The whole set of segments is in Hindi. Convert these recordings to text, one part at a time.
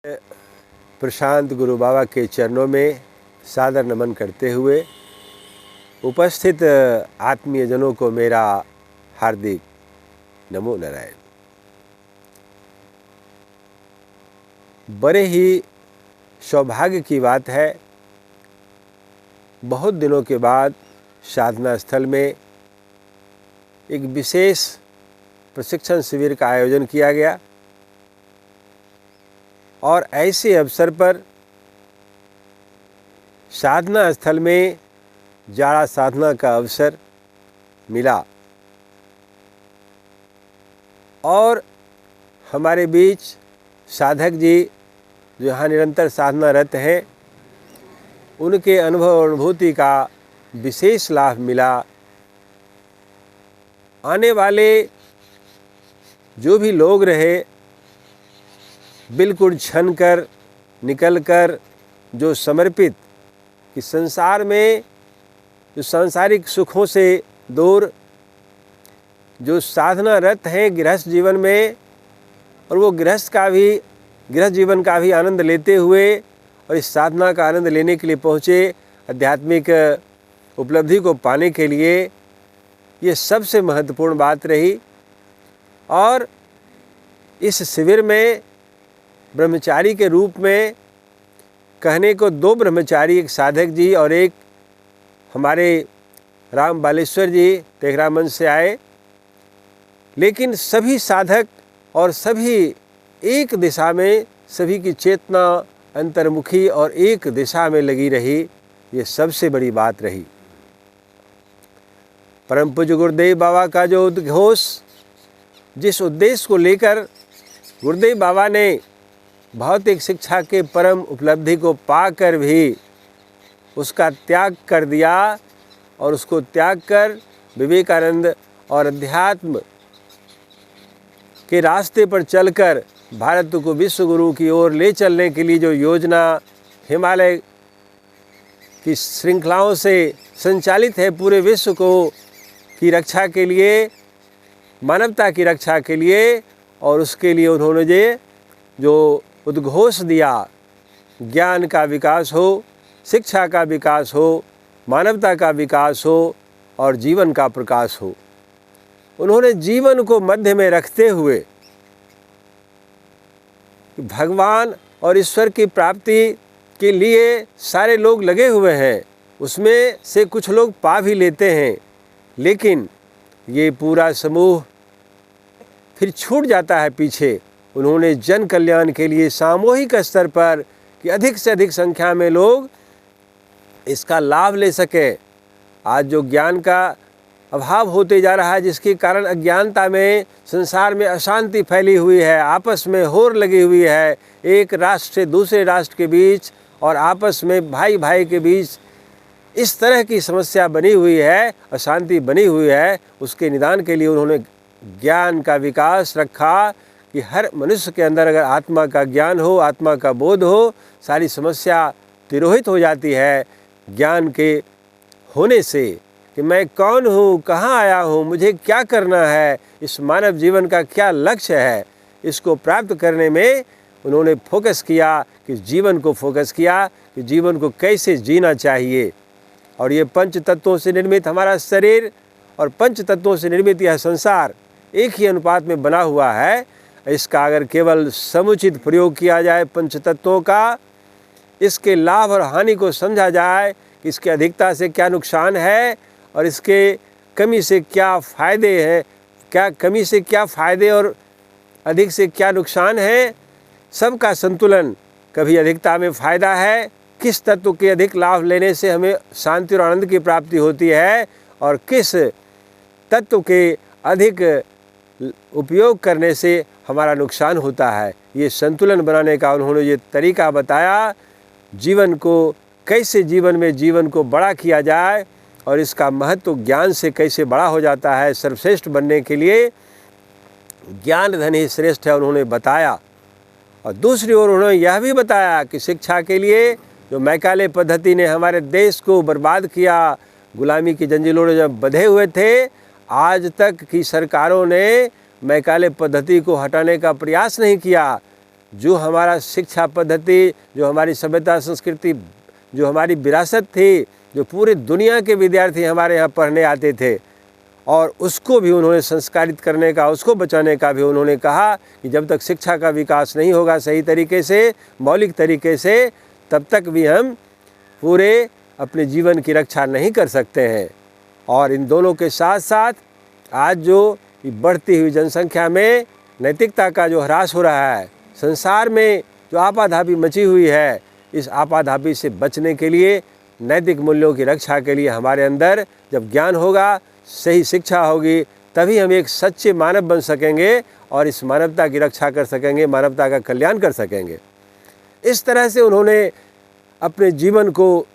प्रशांत गुरु बाबा के चरणों में सादर नमन करते हुए उपस्थित आत्मीय जनों को मेरा हार्दिक नमो नारायण। बड़े ही सौभाग्य की बात है, बहुत दिनों के बाद साधना स्थल में एक विशेष प्रशिक्षण शिविर का आयोजन किया गया और ऐसे अवसर पर साधना स्थल में जाड़ा साधना का अवसर मिला और हमारे बीच साधक जी जो यहाँ निरंतर साधनारत हैं, उनके अनुभव और अनुभूति का विशेष लाभ मिला। आने वाले जो भी लोग रहे, बिल्कुल छन कर निकल कर जो समर्पित कि संसार में जो सांसारिक सुखों से दूर जो साधनारत हैं गृहस्थ जीवन में, और वो गृहस्थ जीवन का भी आनंद लेते हुए और इस साधना का आनंद लेने के लिए पहुँचे, आध्यात्मिक उपलब्धि को पाने के लिए, ये सबसे महत्वपूर्ण बात रही। और इस शिविर में ब्रह्मचारी के रूप में कहने को दो ब्रह्मचारी, एक साधक जी और एक हमारे राम बालेश्वर जी तेघरामंच से आए, लेकिन सभी साधक और सभी एक दिशा में, सभी की चेतना अंतर्मुखी और एक दिशा में लगी रही। ये सबसे बड़ी बात रही। परम पूज्य गुरुदेव बाबा का जो उद्घोष, जिस उद्देश्य को लेकर गुरुदेव बाबा ने भौतिक शिक्षा के परम उपलब्धि को पाकर भी उसका त्याग कर दिया और उसको त्याग कर विवेकानंद और अध्यात्म के रास्ते पर चलकर भारत को विश्व गुरु की ओर ले चलने के लिए जो योजना हिमालय की श्रृंखलाओं से संचालित है, पूरे विश्व को की रक्षा के लिए, मानवता की रक्षा के लिए, और उसके लिए उन्होंने जो उद्घोष दिया, ज्ञान का विकास हो, शिक्षा का विकास हो, मानवता का विकास हो और जीवन का प्रकाश हो। उन्होंने जीवन को मध्य में रखते हुए भगवान और ईश्वर की प्राप्ति के लिए सारे लोग लगे हुए हैं, उसमें से कुछ लोग पा भी लेते हैं, लेकिन ये पूरा समूह फिर छूट जाता है पीछे। उन्होंने जन कल्याण के लिए सामूहिक स्तर पर कि अधिक से अधिक संख्या में लोग इसका लाभ ले सके। आज जो ज्ञान का अभाव होते जा रहा है, जिसके कारण अज्ञानता में संसार में अशांति फैली हुई है, आपस में होर लगी हुई है, एक राष्ट्र से दूसरे राष्ट्र के बीच और आपस में भाई भाई के बीच इस तरह की समस्या बनी हुई है, अशांति बनी हुई है, उसके निदान के लिए उन्होंने ज्ञान का विकास रखा कि हर मनुष्य के अंदर अगर आत्मा का ज्ञान हो, आत्मा का बोध हो, सारी समस्या तिरोहित हो जाती है ज्ञान के होने से कि मैं कौन हूँ, कहाँ आया हूँ, मुझे क्या करना है, इस मानव जीवन का क्या लक्ष्य है। इसको प्राप्त करने में उन्होंने फोकस किया कि जीवन को फोकस किया कि जीवन को कैसे जीना चाहिए। और ये पंच तत्वों से निर्मित हमारा शरीर और पंच तत्वों से निर्मित यह संसार एक ही अनुपात में बना हुआ है। इसका अगर केवल समुचित प्रयोग किया जाए पंच तत्वों का, इसके लाभ और हानि को समझा जाए, इसके अधिकता से क्या नुकसान है और इसके कमी से क्या फ़ायदे हैं, क्या कमी से क्या फ़ायदे और अधिक से क्या नुकसान है, सबका संतुलन, कभी अधिकता में फ़ायदा है, किस तत्व के अधिक लाभ लेने से हमें शांति और आनंद की प्राप्ति होती है और किस तत्व के अधिक उपयोग करने से हमारा नुकसान होता है। ये संतुलन बनाने का उन्होंने ये तरीका बताया, जीवन को कैसे जीवन को बड़ा किया जाए और इसका महत्व ज्ञान से कैसे बड़ा हो जाता है। सर्वश्रेष्ठ बनने के लिए ज्ञान धन ही श्रेष्ठ है, उन्होंने बताया। और दूसरी ओर उन्होंने यह भी बताया कि शिक्षा के लिए जो मैकाले पद्धति ने हमारे देश को बर्बाद किया, गुलामी की जंजीरों में जब बंधे हुए थे, आज तक की सरकारों ने मैकाले पद्धति को हटाने का प्रयास नहीं किया। जो हमारा शिक्षा पद्धति, जो हमारी सभ्यता संस्कृति, जो हमारी विरासत थी, जो पूरे दुनिया के विद्यार्थी हमारे यहाँ पढ़ने आते थे, और उसको भी उन्होंने संस्कारित करने का, उसको बचाने का भी उन्होंने कहा कि जब तक शिक्षा का विकास नहीं होगा सही तरीके से, मौलिक तरीके से, तब तक भी हम पूरे अपने जीवन की रक्षा नहीं कर सकते हैं। और इन दोनों के साथ साथ आज जो बढ़ती हुई जनसंख्या में नैतिकता का जो ह्रास हो रहा है, संसार में जो आपाधापी मची हुई है, इस आपाधापी से बचने के लिए, नैतिक मूल्यों की रक्षा के लिए हमारे अंदर जब ज्ञान होगा, सही शिक्षा होगी, तभी हम एक सच्चे मानव बन सकेंगे और इस मानवता की रक्षा कर सकेंगे, मानवता का कल्याण कर सकेंगे। इस तरह से उन्होंने अपने जीवन को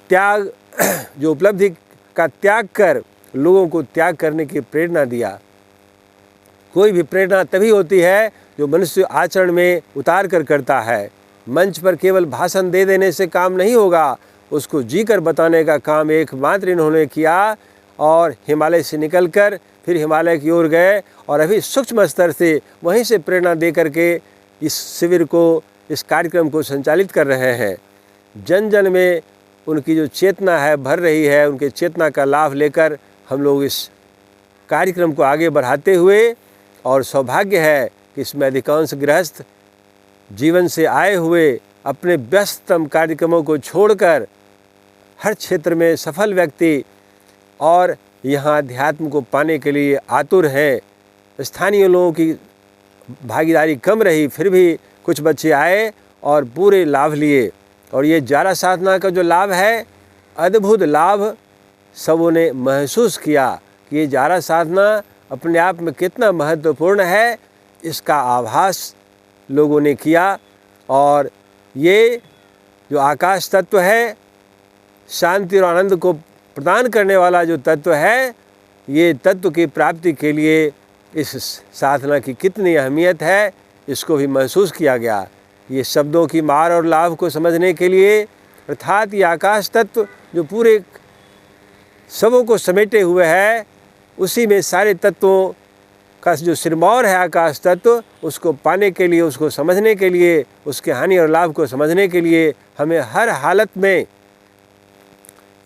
त्याग, जो उपलब्धि का त्याग कर लोगों को त्याग करने की प्रेरणा दिया। कोई भी प्रेरणा तभी होती है जो मनुष्य आचरण में उतार कर करता है। मंच पर केवल भाषण दे देने से काम नहीं होगा, उसको जी कर बताने का काम एकमात्र इन्होंने किया। और हिमालय से निकलकर फिर हिमालय की ओर गए और अभी सूक्ष्म स्तर से वहीं से प्रेरणा दे करके इस शिविर को, इस कार्यक्रम को संचालित कर रहे हैं। जन जन में उनकी जो चेतना है भर रही है, उनके चेतना का लाभ लेकर हम लोग इस कार्यक्रम को आगे बढ़ाते हुए, और सौभाग्य है कि इसमें अधिकांश गृहस्थ जीवन से आए हुए अपने व्यस्ततम कार्यक्रमों को छोड़कर हर क्षेत्र में सफल व्यक्ति और यहाँ अध्यात्म को पाने के लिए आतुर हैं। स्थानीय लोगों की भागीदारी कम रही, फिर भी कुछ बच्चे आए और पूरे लाभ लिए। और ये जारा साधना का जो लाभ है, अद्भुत लाभ सबों ने महसूस किया कि ये जारा साधना अपने आप में कितना महत्वपूर्ण है, इसका आभास लोगों ने किया। और ये जो आकाश तत्व है, शांति और आनंद को प्रदान करने वाला जो तत्व है, ये तत्व की प्राप्ति के लिए इस साधना की कितनी अहमियत है, इसको भी महसूस किया गया। ये शब्दों की मार और लाभ को समझने के लिए, अर्थात ये आकाश तत्व जो पूरे सबों को समेटे हुए है, उसी में सारे तत्वों का जो सिरमौर है आकाश तत्व, उसको पाने के लिए, उसको समझने के लिए, उसके हानि और लाभ को समझने के लिए हमें हर हालत में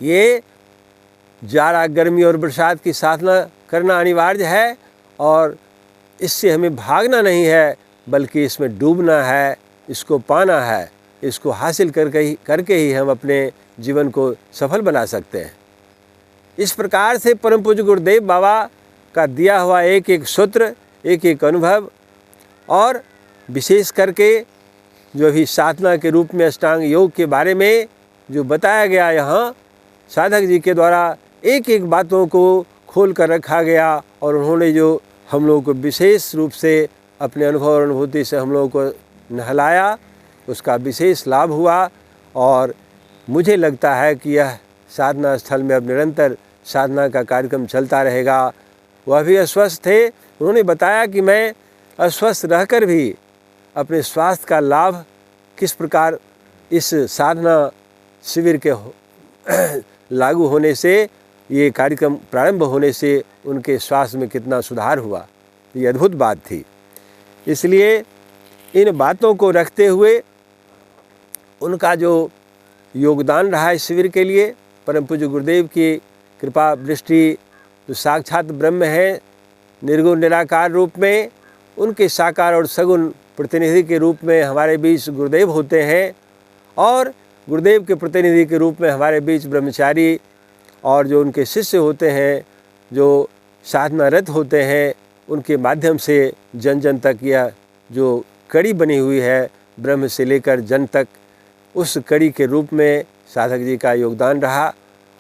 ये जाड़ा, गर्मी और बरसात की साधना करना अनिवार्य है। और इससे हमें भागना नहीं है, बल्कि इसमें डूबना है, इसको पाना है। इसको हासिल करके ही हम अपने जीवन को सफल बना सकते हैं। इस प्रकार से परम पूज्य गुरुदेव बाबा का दिया हुआ एक एक सूत्र, एक एक अनुभव, और विशेष करके जो अभी साधना के रूप में अष्टांग योग के बारे में जो बताया गया, यहाँ साधक जी के द्वारा एक एक बातों को खोल कर रखा गया। और उन्होंने जो हम लोगों को विशेष रूप से अपने अनुभव और अनुभूति से हम लोगों को नहलाया, उसका विशेष लाभ हुआ। और मुझे लगता है कि यह साधना स्थल में अब निरंतर साधना का कार्यक्रम चलता रहेगा। वह भी अस्वस्थ थे, उन्होंने बताया कि मैं अस्वस्थ रहकर भी अपने स्वास्थ्य का लाभ किस प्रकार इस साधना शिविर के लागू होने से, ये कार्यक्रम प्रारंभ होने से उनके स्वास्थ्य में कितना सुधार हुआ, ये अद्भुत बात थी। इसलिए इन बातों को रखते हुए उनका जो योगदान रहा इस शिविर के लिए, परम पूज्य गुरुदेव की कृपा दृष्टि, जो साक्षात ब्रह्म है निर्गुण निराकार रूप में, उनके साकार और सगुण प्रतिनिधि के रूप में हमारे बीच गुरुदेव होते हैं। और गुरुदेव के प्रतिनिधि के रूप में हमारे बीच ब्रह्मचारी और जो उनके शिष्य होते हैं, जो साधनारत होते हैं, उनके माध्यम से जन जन तक यह जो कड़ी बनी हुई है, ब्रह्म से लेकर जन तक, उस कड़ी के रूप में साधक जी का योगदान रहा।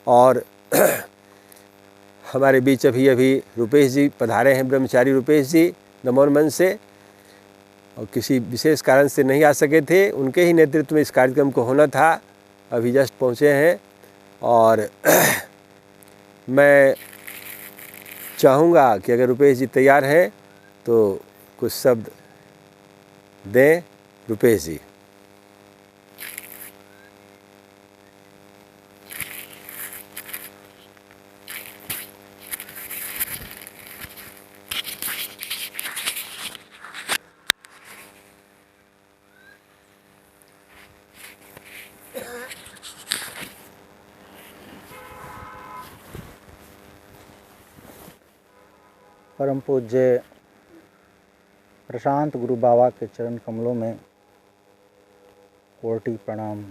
और हमारे बीच अभी रुपेश जी पधारे हैं, ब्रह्मचारी रुपेश जी नमोन मन से, और किसी विशेष कारण से नहीं आ सके थे, उनके ही नेतृत्व में इस कार्यक्रम को होना था, अभी जस्ट पहुँचे हैं। और मैं चाहूँगा कि अगर रुपेश जी तैयार हैं तो कुछ शब्द दें। रुपेश जी। परम पूज्य प्रशांत गुरु बाबा के चरण कमलों में कोटि प्रणाम।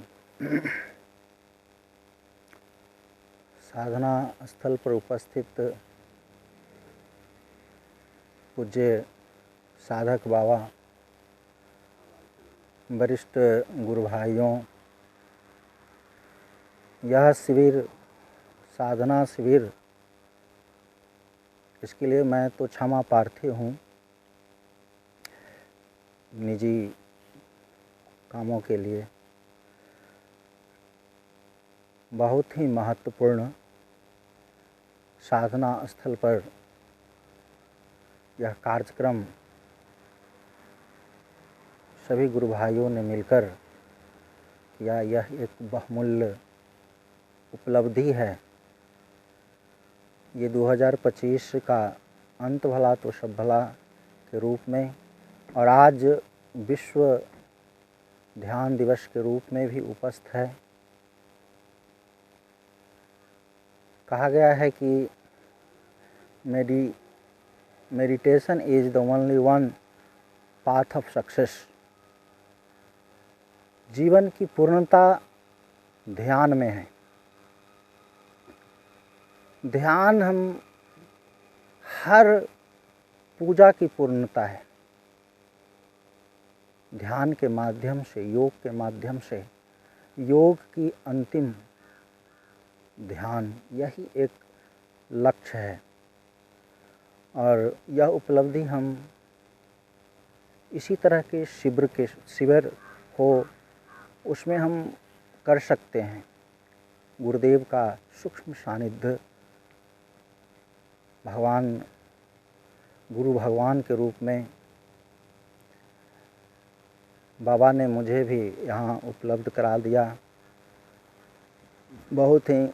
साधना स्थल पर उपस्थित पूज्य साधक बाबा, वरिष्ठ गुरु भाइयों, यह शिविर साधना शिविर, इसके लिए मैं तो क्षमा प्रार्थी हूँ। निजी कामों के लिए बहुत ही महत्वपूर्ण साधना स्थल पर यह कार्यक्रम सभी गुरु भाइयों ने मिलकर किया। यह एक बहुमूल्य उपलब्धि है। ये 2025 का अंत भला तो सब भला के रूप में और आज विश्व ध्यान दिवस के रूप में भी उपस्थित है। कहा गया है कि meditation is the only one path of success. जीवन की पूर्णता ध्यान में है। ध्यान हम हर पूजा की पूर्णता है। ध्यान के माध्यम से, योग के माध्यम से, योग की अंतिम ध्यान, यही एक लक्ष्य है। और यह उपलब्धि हम इसी तरह के शिविर हो उसमें हम कर सकते हैं। गुरुदेव का सूक्ष्म सानिध्य, गुरु भगवान के रूप में बाबा ने मुझे भी यहाँ उपलब्ध करा दिया। बहुत ही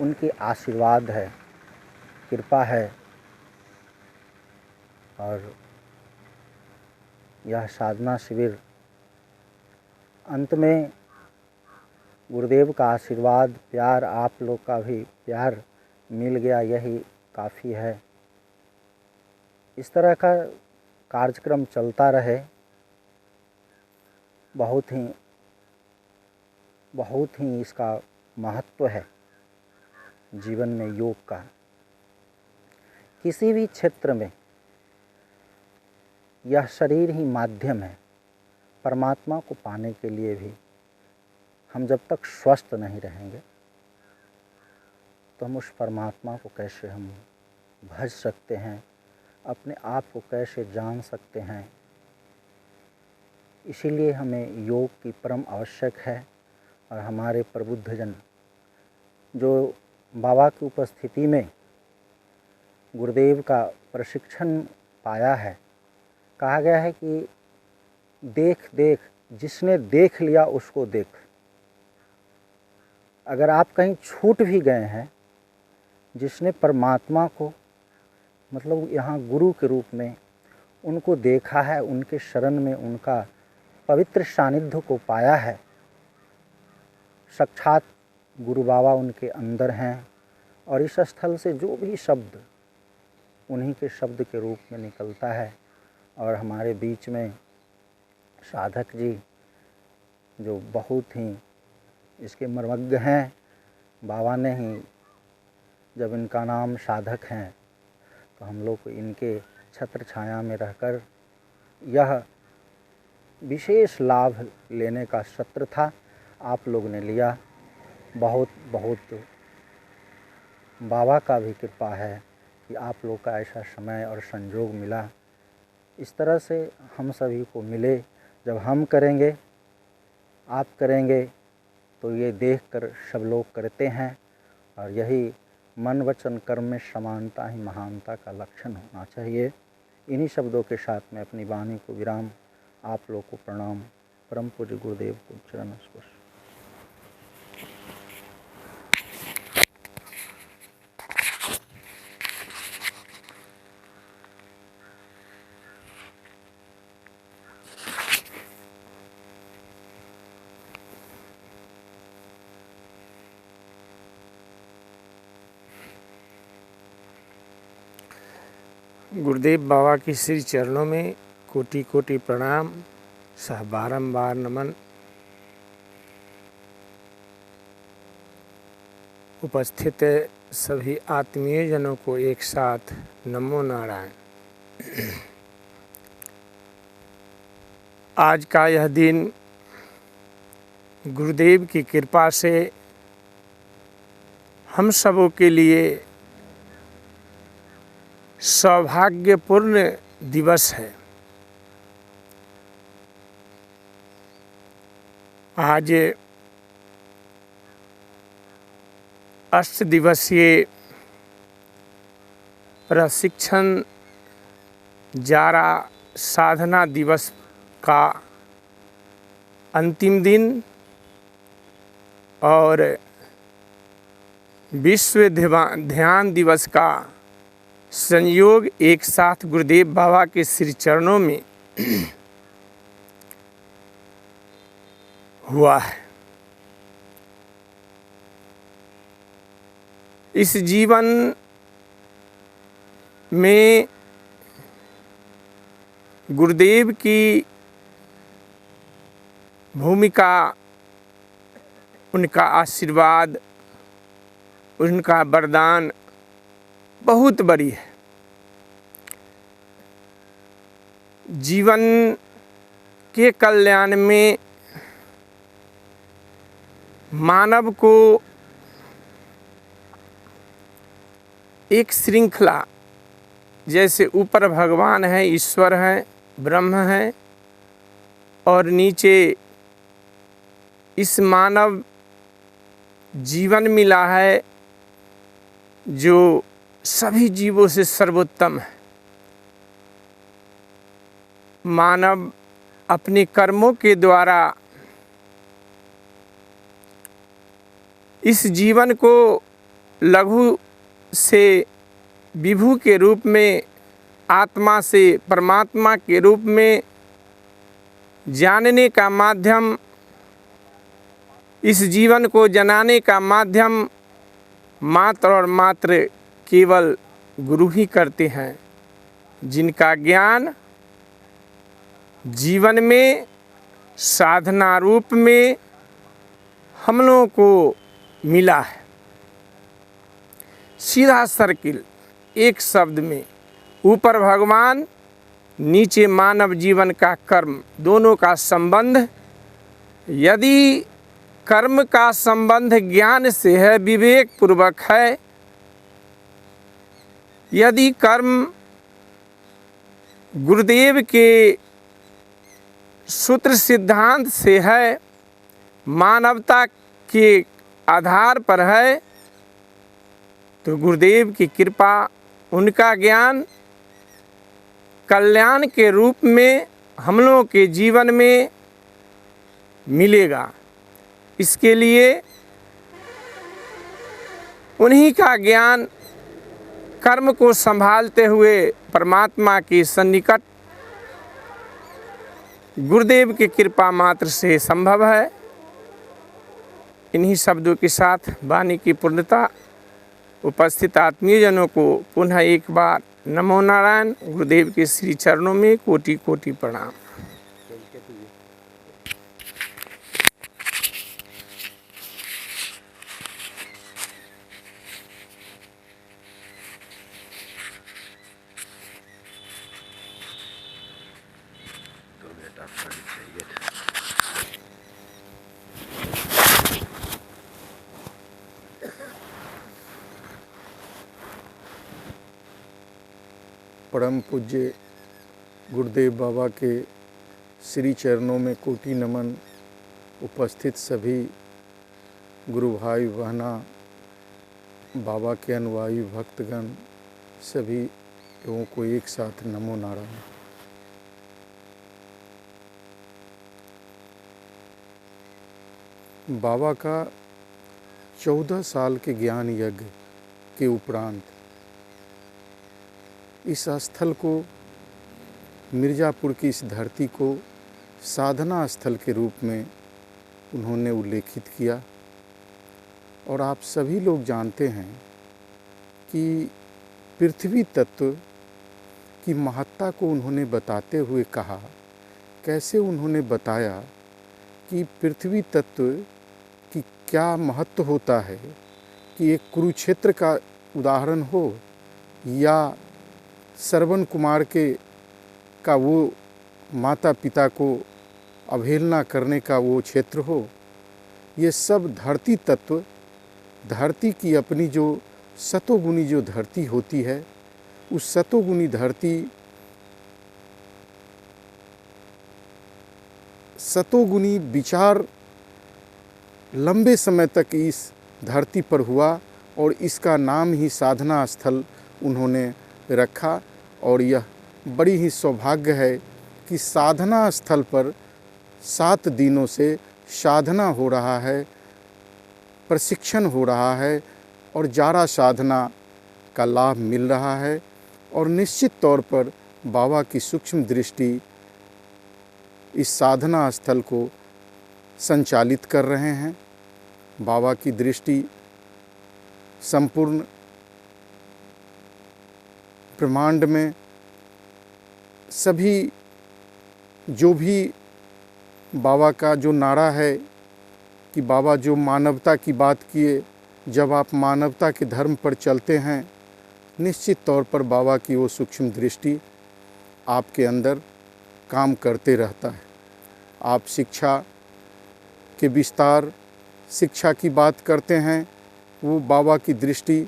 उनकी आशीर्वाद है, कृपा है। और यह साधना शिविर अंत में गुरुदेव का आशीर्वाद, प्यार, आप लोग का भी प्यार मिल गया, यही काफ़ी है। इस तरह का कार्यक्रम चलता रहे। बहुत ही इसका महत्व है जीवन में योग का। किसी भी क्षेत्र में यह शरीर ही माध्यम है। परमात्मा को पाने के लिए भी हम जब तक स्वस्थ नहीं रहेंगे तो हम उस परमात्मा को कैसे हम भज सकते हैं, अपने आप को कैसे जान सकते हैं। इसीलिए हमें योग की परम आवश्यक है। और हमारे प्रबुद्धजन जो बाबा की उपस्थिति में गुरुदेव का प्रशिक्षण पाया है, कहा गया है कि देख जिसने देख लिया उसको देख। अगर आप कहीं छूट भी गए हैं, जिसने परमात्मा को मतलब यहाँ गुरु के रूप में उनको देखा है, उनके शरण में उनका पवित्र सानिध्य को पाया है, साक्षात गुरु बाबा उनके अंदर हैं। और इस स्थल से जो भी शब्द उन्हीं के शब्द के रूप में निकलता है। और हमारे बीच में साधक जी जो बहुत ही इसके मर्मज्ञ हैं, बाबा ने ही जब इनका नाम साधक हैं तो हम लोग को इनके छत्र छाया में रहकर यह विशेष लाभ लेने का सत्र था। आप लोग ने लिया। बहुत बाबा का भी कृपा है कि आप लोग का ऐसा समय और संजोग मिला। इस तरह से हम सभी को मिले। जब हम करेंगे, आप करेंगे, तो ये देखकर सब लोग करते हैं। और यही मन वचन कर्म में समानता ही महानता का लक्षण होना चाहिए। इन्हीं शब्दों के साथ मैं अपनी वाणी को विराम। आप लोग को प्रणाम। परम पूज्य गुरुदेव को चरण स्पर्श। गुरुदेव बाबा के श्री चरणों में कोटि कोटि प्रणाम सह बारंबार नमन। उपस्थित सभी आत्मीय जनों को एक साथ नमो नारायण। आज का यह दिन गुरुदेव की कृपा से हम सबों के लिए सौभाग्यपूर्ण दिवस है। आज 8 दिवसीय प्रशिक्षण जारा साधना दिवस का अंतिम दिन और विश्व ध्यान दिवस का संयोग एक साथ गुरुदेव बाबा के श्री चरणों में हुआ है। इस जीवन में गुरुदेव की भूमिका, उनका आशीर्वाद, उनका वरदान बहुत बड़ी है। जीवन के कल्याण में मानव को एक श्रृंखला, जैसे ऊपर भगवान है, ईश्वर है, ब्रह्म है और नीचे इस मानव जीवन मिला है जो सभी जीवों से सर्वोत्तम है। मानव अपने कर्मों के द्वारा इस जीवन को लघु से विभु के रूप में, आत्मा से परमात्मा के रूप में जानने का माध्यम, इस जीवन को जनाने का माध्यम मात्र और मात्र केवल गुरु ही करते हैं, जिनका ज्ञान जीवन में साधना रूप में हम लोगों को मिला है। सीधा सर्किल, एक शब्द में ऊपर भगवान, नीचे मानव जीवन का कर्म, दोनों का संबंध। यदि कर्म का संबंध ज्ञान से है, विवेक पूर्वक है, यदि कर्म गुरुदेव के सूत्र सिद्धांत से है, मानवता के आधार पर है, तो गुरुदेव की कृपा, उनका ज्ञान कल्याण के रूप में हम लोगों के जीवन में मिलेगा। इसके लिए उन्हीं का ज्ञान कर्म को संभालते हुए परमात्मा के सन्निकट गुरुदेव की कृपा मात्र से संभव है। इन्हीं शब्दों के साथ वाणी की पूर्णता। उपस्थित आत्मीयजनों को पुनः एक बार नमो नारायण। गुरुदेव के श्री चरणों में कोटि कोटि प्रणाम। परम पूज्य गुरुदेव बाबा के श्री चरणों में कोटि नमन। उपस्थित सभी गुरु भाई बहना, बाबा के अनुयायी भक्तगण, सभी लोगों को एक साथ नमो नारायण। बाबा का 14 साल के ज्ञान यज्ञ के उपरांत इस स्थल को, मिर्ज़ापुर की इस धरती को साधना स्थल के रूप में उन्होंने उल्लेखित किया। और आप सभी लोग जानते हैं कि पृथ्वी तत्व की महत्ता को उन्होंने बताते हुए कहा, कैसे उन्होंने बताया कि पृथ्वी तत्व की क्या महत्व होता है, कि एक कुरुक्षेत्र का उदाहरण हो या श्रवण कुमार का वो माता पिता को अवहेलना करने का वो क्षेत्र हो। ये सब धरती तत्व, धरती की अपनी जो सतोगुनी जो धरती होती है, उस सतोगुनी धरती, सतोगुनी विचार लंबे समय तक इस धरती पर हुआ और इसका नाम ही साधना स्थल उन्होंने रखा। और यह बड़ी ही सौभाग्य है कि साधना स्थल पर 7 दिनों से साधना हो रहा है, प्रशिक्षण हो रहा है और जारा साधना का लाभ मिल रहा है। और निश्चित तौर पर बाबा की सूक्ष्म दृष्टि इस साधना स्थल को संचालित कर रहे हैं। बाबा की दृष्टि संपूर्ण ब्रह्मांड में सभी, जो भी बाबा का जो नारा है कि बाबा जो मानवता की बात किए, जब आप मानवता के धर्म पर चलते हैं, निश्चित तौर पर बाबा की वो सूक्ष्म दृष्टि आपके अंदर काम करते रहता है। आप शिक्षा के विस्तार, शिक्षा की बात करते हैं, वो बाबा की दृष्टि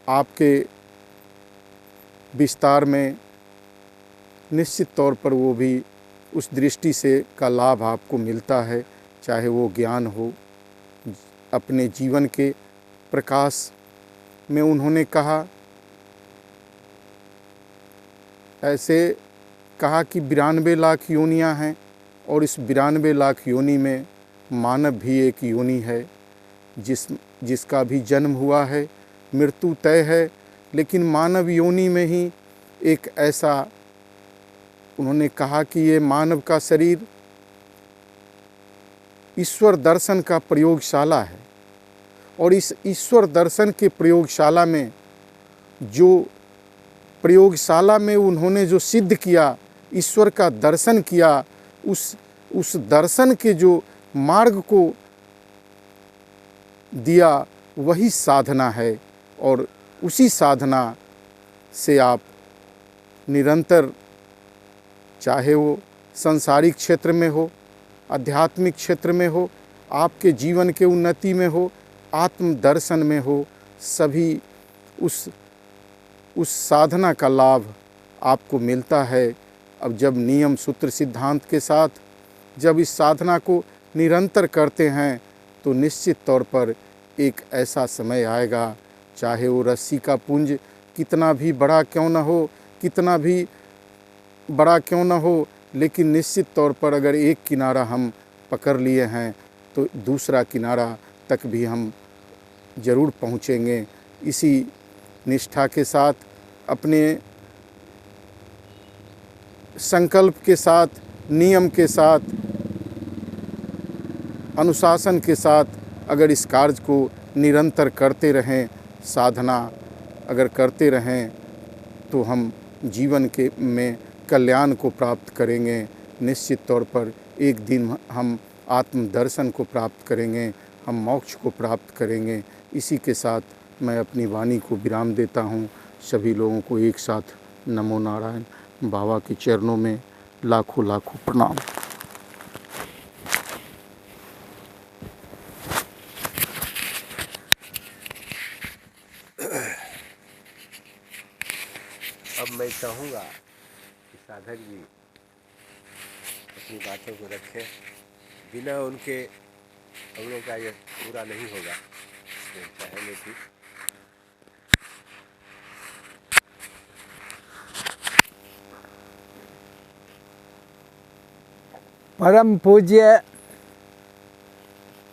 आपके विस्तार में निश्चित तौर पर वो भी उस दृष्टि से का लाभ आपको मिलता है, चाहे वो ज्ञान हो। अपने जीवन के प्रकाश में उन्होंने कहा, ऐसे कहा कि 92 लाख योनियां हैं और इस 92 लाख योनि में मानव भी एक योनि है, जिसका भी जन्म हुआ है, मृत्यु तय है। लेकिन मानव योनि में ही एक ऐसा, उन्होंने कहा कि ये मानव का शरीर ईश्वर दर्शन का प्रयोगशाला है और इस ईश्वर दर्शन के प्रयोगशाला में उन्होंने जो सिद्ध किया, ईश्वर का दर्शन किया, उस दर्शन के जो मार्ग को दिया, वही साधना है। और उसी साधना से आप निरंतर, चाहे वो सांसारिक क्षेत्र में हो, आध्यात्मिक क्षेत्र में हो, आपके जीवन के उन्नति में हो, आत्म दर्शन में हो, सभी उस साधना का लाभ आपको मिलता है। अब जब नियम सूत्र सिद्धांत के साथ जब इस साधना को निरंतर करते हैं, तो निश्चित तौर पर एक ऐसा समय आएगा, चाहे वो रस्सी का पुंज कितना भी बड़ा क्यों न हो, कितना भी बड़ा क्यों न हो, लेकिन निश्चित तौर पर अगर एक किनारा हम पकड़ लिए हैं तो दूसरा किनारा तक भी हम ज़रूर पहुँचेंगे। इसी निष्ठा के साथ, अपने संकल्प के साथ, नियम के साथ, अनुशासन के साथ अगर इस कार्य को निरंतर करते रहें, साधना अगर करते रहें, तो हम जीवन के में कल्याण को प्राप्त करेंगे। निश्चित तौर पर एक दिन हम आत्म दर्शन को प्राप्त करेंगे, हम मोक्ष को प्राप्त करेंगे। इसी के साथ मैं अपनी वाणी को विराम देता हूँ। सभी लोगों को एक साथ नमो नारायण। बाबा के चरणों में लाखों लाखों प्रणाम। अब मैं चाहूँगा कि साधक जी अपनी बातों को रखें, बिना उनके हम लोग का ये पूरा नहीं होगा। चाहेंगे कि परम पूज्य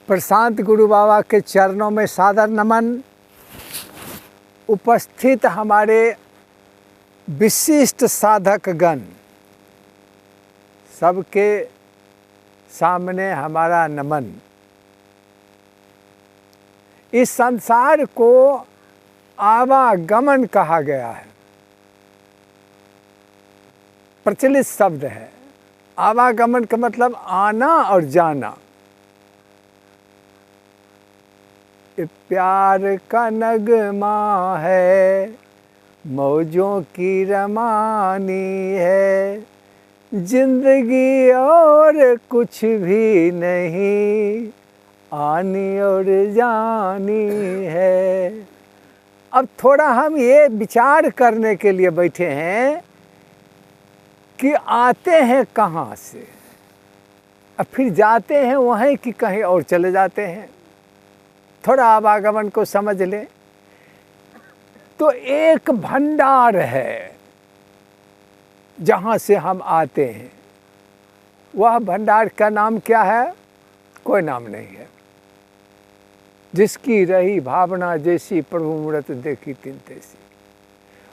प्रशांत गुरु बाबा के चरणों में सादर नमन। उपस्थित हमारे विशिष्ट साधक गण, सबके सामने हमारा नमन। इस संसार को आवागमन कहा गया है। प्रचलित शब्द है। आवागमन का मतलब आना और जाना। ये प्यार का नगमा है, मौजों की रमानी है, जिंदगी और कुछ भी नहीं, आनी और जानी है। अब थोड़ा हम ये विचार करने के लिए बैठे हैं कि आते हैं कहाँ से, अब फिर जाते हैं वहीं कि कहीं और चले जाते हैं। थोड़ा आवागमन को समझ लें तो एक भंडार है जहाँ से हम आते हैं। वह भंडार का नाम क्या है? कोई नाम नहीं है। जिसकी रही भावना जैसी, प्रभु मूरत देखी तिन तैसी।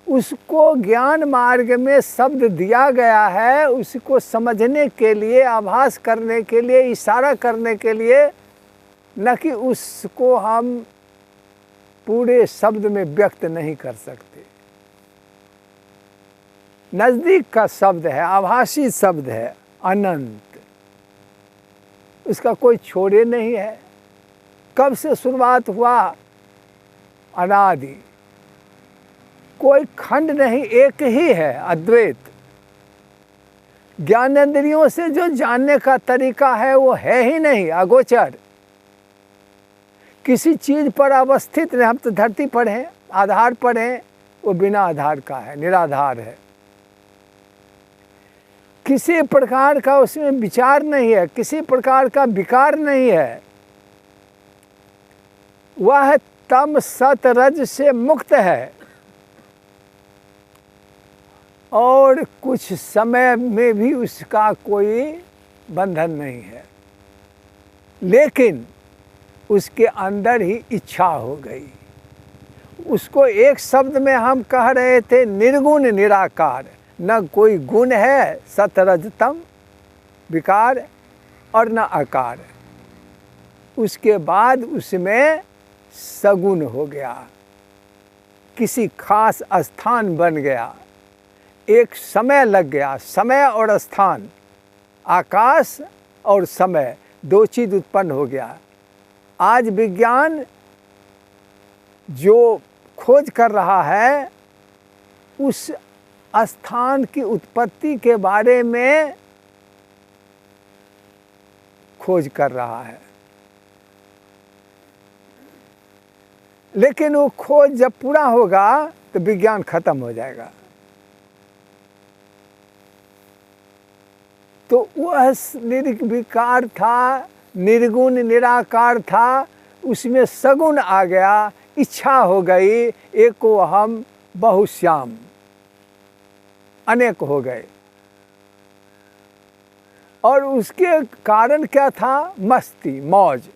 उसको ज्ञान मार्ग में शब्द दिया गया है, उसको समझने के लिए, आभास करने के लिए, इशारा करने के लिए, न कि उसको हम पूरे शब्द में व्यक्त नहीं कर सकते। नज़दीक का शब्द है, आभासी शब्द है, अनंत। उसका कोई छोरे नहीं है। कब से शुरुआत हुआ? अनादि। कोई खंड नहीं, एक ही है, अद्वैत। ज्ञानेंद्रियों से जो जानने का तरीका है वो है ही नहीं, अगोचर। किसी चीज पर अवस्थित नहीं। हम तो धरती पर हैं, आधार पर हैं, वो बिना आधार का है, निराधार है। किसी प्रकार का उसमें विचार नहीं है, किसी प्रकार का विकार नहीं है। वह तम सत रज से मुक्त है और कुछ समय में भी उसका कोई बंधन नहीं है। लेकिन उसके अंदर ही इच्छा हो गई। उसको एक शब्द में हम कह रहे थे निर्गुण निराकार। न कोई गुण है, सतरजतम विकार, और न आकार। उसके बाद उसमें सगुण हो गया, किसी खास स्थान बन गया, एक समय लग गया। समय और स्थान, आकाश और समय, दो चीज उत्पन्न हो गया। आज विज्ञान जो खोज कर रहा है उस स्थान की उत्पत्ति के बारे में खोज कर रहा है। लेकिन वो खोज जब पूरा होगा तो विज्ञान खत्म हो जाएगा। तो वह निर्विकार था, निर्गुण निराकार था, उसमें सगुण आ गया, इच्छा हो गई, एको हम बहुश्याम, अनेक हो गए। और उसके कारण क्या था? मस्ती, मौज।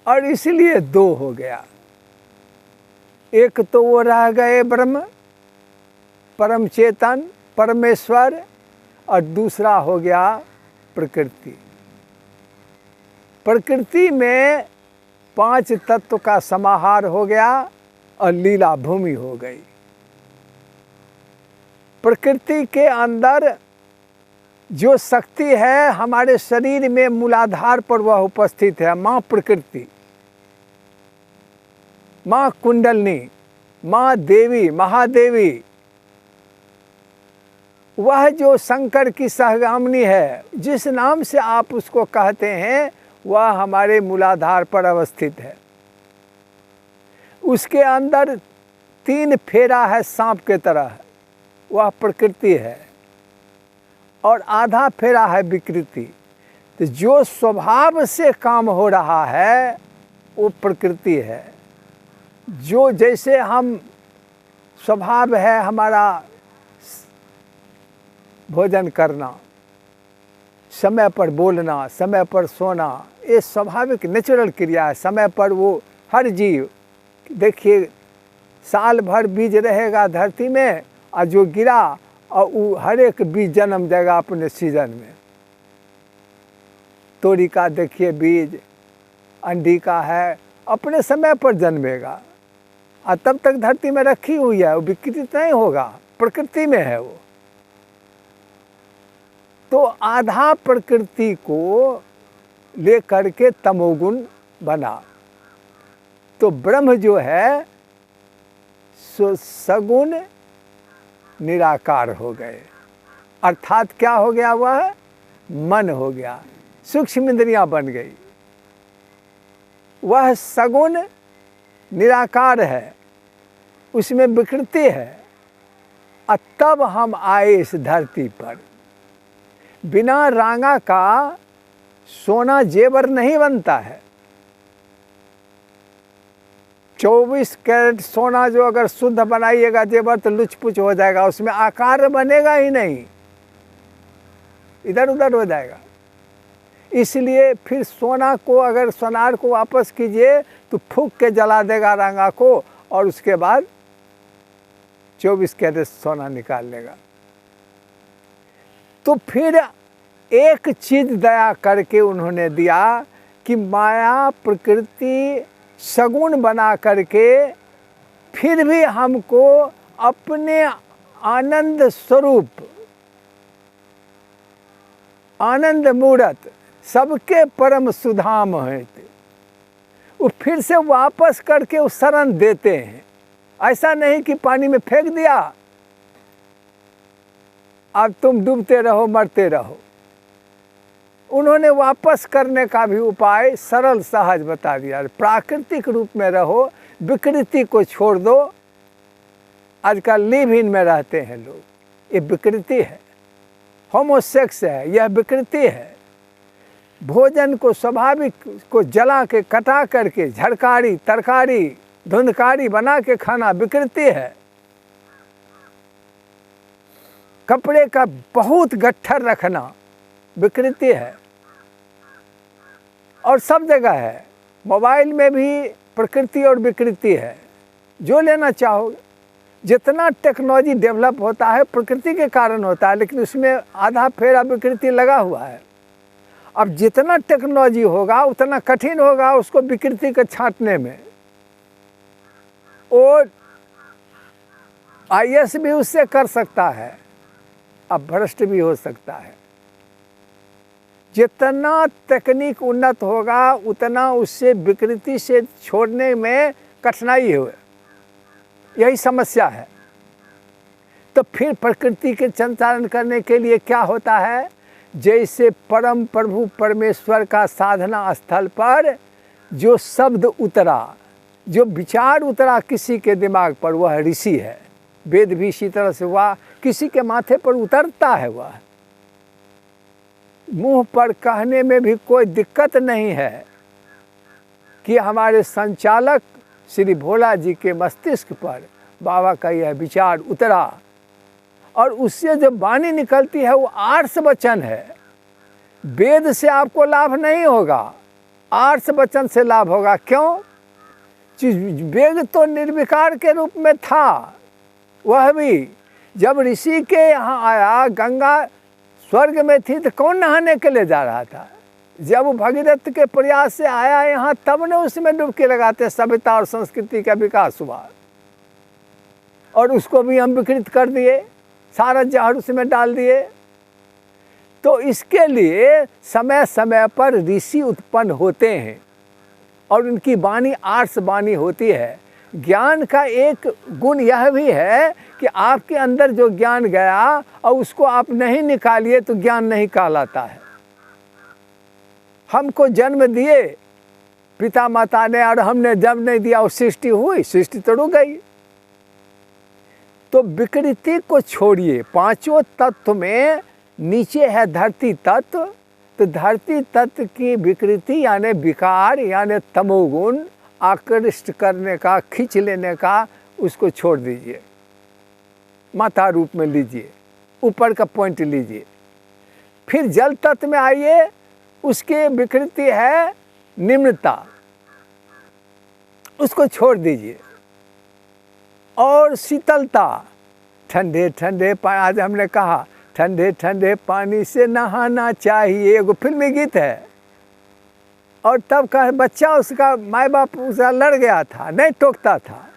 और इसलिए दो हो गया। एक तो वो रह गए ब्रह्म, परम चेतन, परमेश्वर, और दूसरा हो गया प्रकृति। प्रकृति में 5 तत्व का समाहार हो गया और लीला भूमि हो गई। प्रकृति के अंदर जो शक्ति है हमारे शरीर में मूलाधार पर वह उपस्थित है। माँ प्रकृति, माँ कुंडलनी, माँ देवी, महादेवी, वह जो शंकर की सहगामिनी है, जिस नाम से आप उसको कहते हैं, वह हमारे मूलाधार पर अवस्थित है। उसके अंदर 3 फेरा है सांप के तरह, वह प्रकृति है, और आधा फेरा है विकृति। तो जो स्वभाव से काम हो रहा है वो प्रकृति है। जो जैसे हम स्वभाव है हमारा भोजन करना, समय पर बोलना, समय पर सोना, ये स्वाभाविक नेचुरल क्रिया है। समय पर वो हर जीव, देखिए साल भर बीज रहेगा धरती में, और जो गिरा और वो हर एक बीज जन्म देगा अपने सीजन में। तोरी का देखिए बीज, अंडी का है, अपने समय पर जन्मेगा और तब तक धरती में रखी हुई है, वो विकृत नहीं होगा। प्रकृति में है वो। तो आधा प्रकृति को लेकर के तमोगुण बना। तो ब्रह्म जो है सो सगुण निराकार हो गए, अर्थात क्या हो गया? वह मन हो गया, सूक्ष्म इंद्रियां बन गई। वह सगुण निराकार है, उसमें विकृति है। और तब हम आए इस धरती पर। बिना रांगा का सोना जेवर नहीं बनता है। 24 कैरेट सोना जो अगर शुद्ध बनाइएगा जेवर तो लुच-पुच हो जाएगा, उसमें आकार बनेगा ही नहीं, इधर उधर हो जाएगा। इसलिए फिर सोना को, अगर सोनार को वापस कीजिए तो फूंक के जला देगा रांगा को, और उसके बाद 24 कैरेट सोना निकाल लेगा। तो फिर एक चीज दया करके उन्होंने दिया कि माया प्रकृति सगुण बना करके फिर भी हमको अपने आनंद स्वरूप, आनंद मूर्त, सबके परम सुधाम है, वो फिर से वापस करके उस शरण देते हैं। ऐसा नहीं कि पानी में फेंक दिया, अब तुम डूबते रहो मरते रहो। उन्होंने वापस करने का भी उपाय सरल सहज बता दिया। प्राकृतिक रूप में रहो, विकृति को छोड़ दो। आजकल लिव इन में रहते हैं लोग, ये विकृति है। होमोसेक्स है, यह विकृति है। भोजन को स्वाभाविक को जला के कटा करके झड़कारी तरकारी धुंधकारी बना के खाना विकृति है। कपड़े का बहुत गट्ठर रखना विकृति है। और सब जगह है, मोबाइल में भी प्रकृति और विकृति है। जो लेना चाहो, जितना टेक्नोलॉजी डेवलप होता है प्रकृति के कारण होता है, लेकिन उसमें आधा फेरा विकृति लगा हुआ है। अब जितना टेक्नोलॉजी होगा उतना कठिन होगा उसको विकृति को छांटने में, और IAS भी उससे कर सकता है, अब भ्रष्ट भी हो सकता है। जितना तकनीक उन्नत होगा उतना उससे विकृति से छोड़ने में कठिनाई हो, यही समस्या है। तो फिर प्रकृति के संचालन करने के लिए क्या होता है? जैसे परम प्रभु परमेश्वर का साधना स्थल पर जो शब्द उतरा, जो विचार उतरा किसी के दिमाग पर, वह ऋषि है। वेद भी इसी तरह से वह किसी के माथे पर उतरता है। वह मुंह पर कहने में भी कोई दिक्कत नहीं है कि हमारे संचालक श्री भोला जी के मस्तिष्क पर बाबा का यह विचार उतरा, और उससे जो वाणी निकलती है वो आर्ष वचन है। वेद से आपको लाभ नहीं होगा, आर्ष वचन से लाभ होगा। क्यों? वेद तो निर्विकार के रूप में था। वह भी जब ऋषि के यहाँ आया, गंगा स्वर्ग में थी तो कौन नहाने के लिए जा रहा था? जब वो भगीरथ के प्रयास से आया यहाँ, तब ने उसमें डुबकी लगाते सभ्यता और संस्कृति का विकास हुआ। और उसको भी हम विकृत कर दिए, सारा जहर उसमें डाल दिए। तो इसके लिए समय समय पर ऋषि उत्पन्न होते हैं, और उनकी वाणी आर्ष वाणी होती है। ज्ञान का एक गुण यह भी है कि आपके अंदर जो ज्ञान गया और उसको आप नहीं निकालिए तो ज्ञान नहीं कहलाता है। हमको जन्म दिए पिता माता ने, और हमने जन्म नहीं दिया, वो सृष्टि हुई, सृष्टि तो रुक गई। तो विकृति को छोड़िए। पांचों तत्व में नीचे है धरती तत्व, तो धरती तत्व की विकृति यानी विकार यानी तमोगुण आकृष्ट करने का, खींच लेने का, उसको छोड़ दीजिए। माता रूप में लीजिए, ऊपर का पॉइंट लीजिए। फिर जल तत्व में आइए, उसकी विकृति है निम्नता, उसको छोड़ दीजिए। और शीतलता, ठंडे ठंडे पानी, आज हमने कहा ठंडे ठंडे पानी से नहाना चाहिए, एगो फिल्मी गीत है। और तब का बच्चा, उसका माँ बाप उसका लड़ गया था, नहीं टोकता था,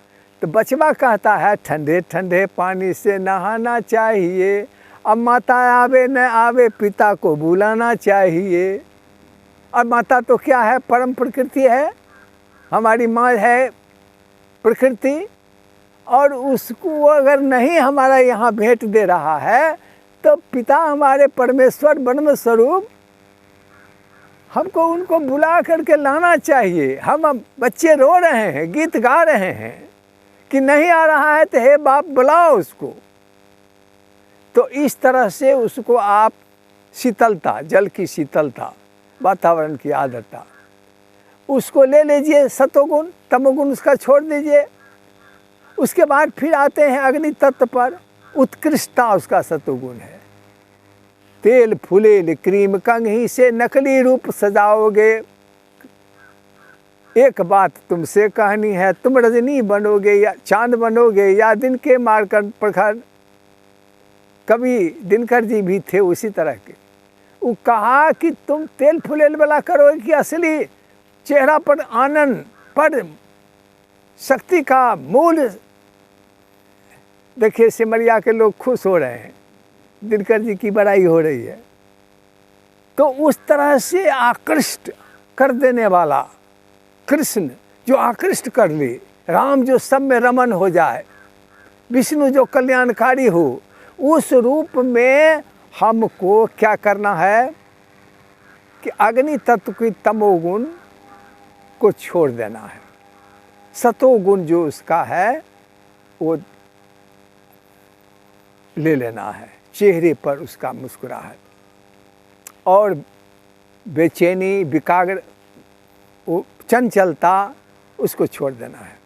तो बचवा कहता है ठंडे ठंडे पानी से नहाना चाहिए, अब माता आवे न आवे पिता को बुलाना चाहिए। और माता तो क्या है, परम प्रकृति है, हमारी माँ है प्रकृति, और उसको अगर नहीं हमारा यहाँ भेंट दे रहा है तो पिता हमारे परमेश्वर ब्रह्म स्वरूप हमको उनको बुला करके लाना चाहिए। हम बच्चे रो रहे हैं, गीत गा रहे हैं कि नहीं आ रहा है तो हे बाप बुलाओ उसको। तो इस तरह से उसको आप शीतलता, जल की शीतलता, वातावरण की आर्द्रता, उसको ले लीजिए, सतोगुण, तमोगुण उसका छोड़ दीजिए। उसके बाद फिर आते हैं अग्नि तत्व पर, उत्कृष्टता उसका सतोगुण है। तेल फुलेल क्रीम कंघी से नकली रूप सजाओगे, एक बात तुमसे कहनी है, तुम रजनी बनोगे या चांद बनोगे या दिन के मारकर प्रखर। कवि दिनकर जी भी थे उसी तरह के। वो कहा कि तुम तेल फुलेल वाला करोगे कि असली चेहरा पर आनंद पर शक्ति का मूल। देखिए सिमरिया के लोग खुश हो रहे हैं, दिनकर जी की बड़ाई हो रही है। तो उस तरह से आकृष्ट कर देने वाला कृष्ण जो आकृष्ट कर ले, राम जो सब में रमन हो जाए, विष्णु जो कल्याणकारी हो, उस रूप में हमको क्या करना है कि अग्नि तत्व की तमोगुण को छोड़ देना है। सतोगुण जो उसका है वो ले लेना है, चेहरे पर उसका मुस्कुराहट, और बेचैनी विकाग्र वो चंचलता उसको छोड़ देना है।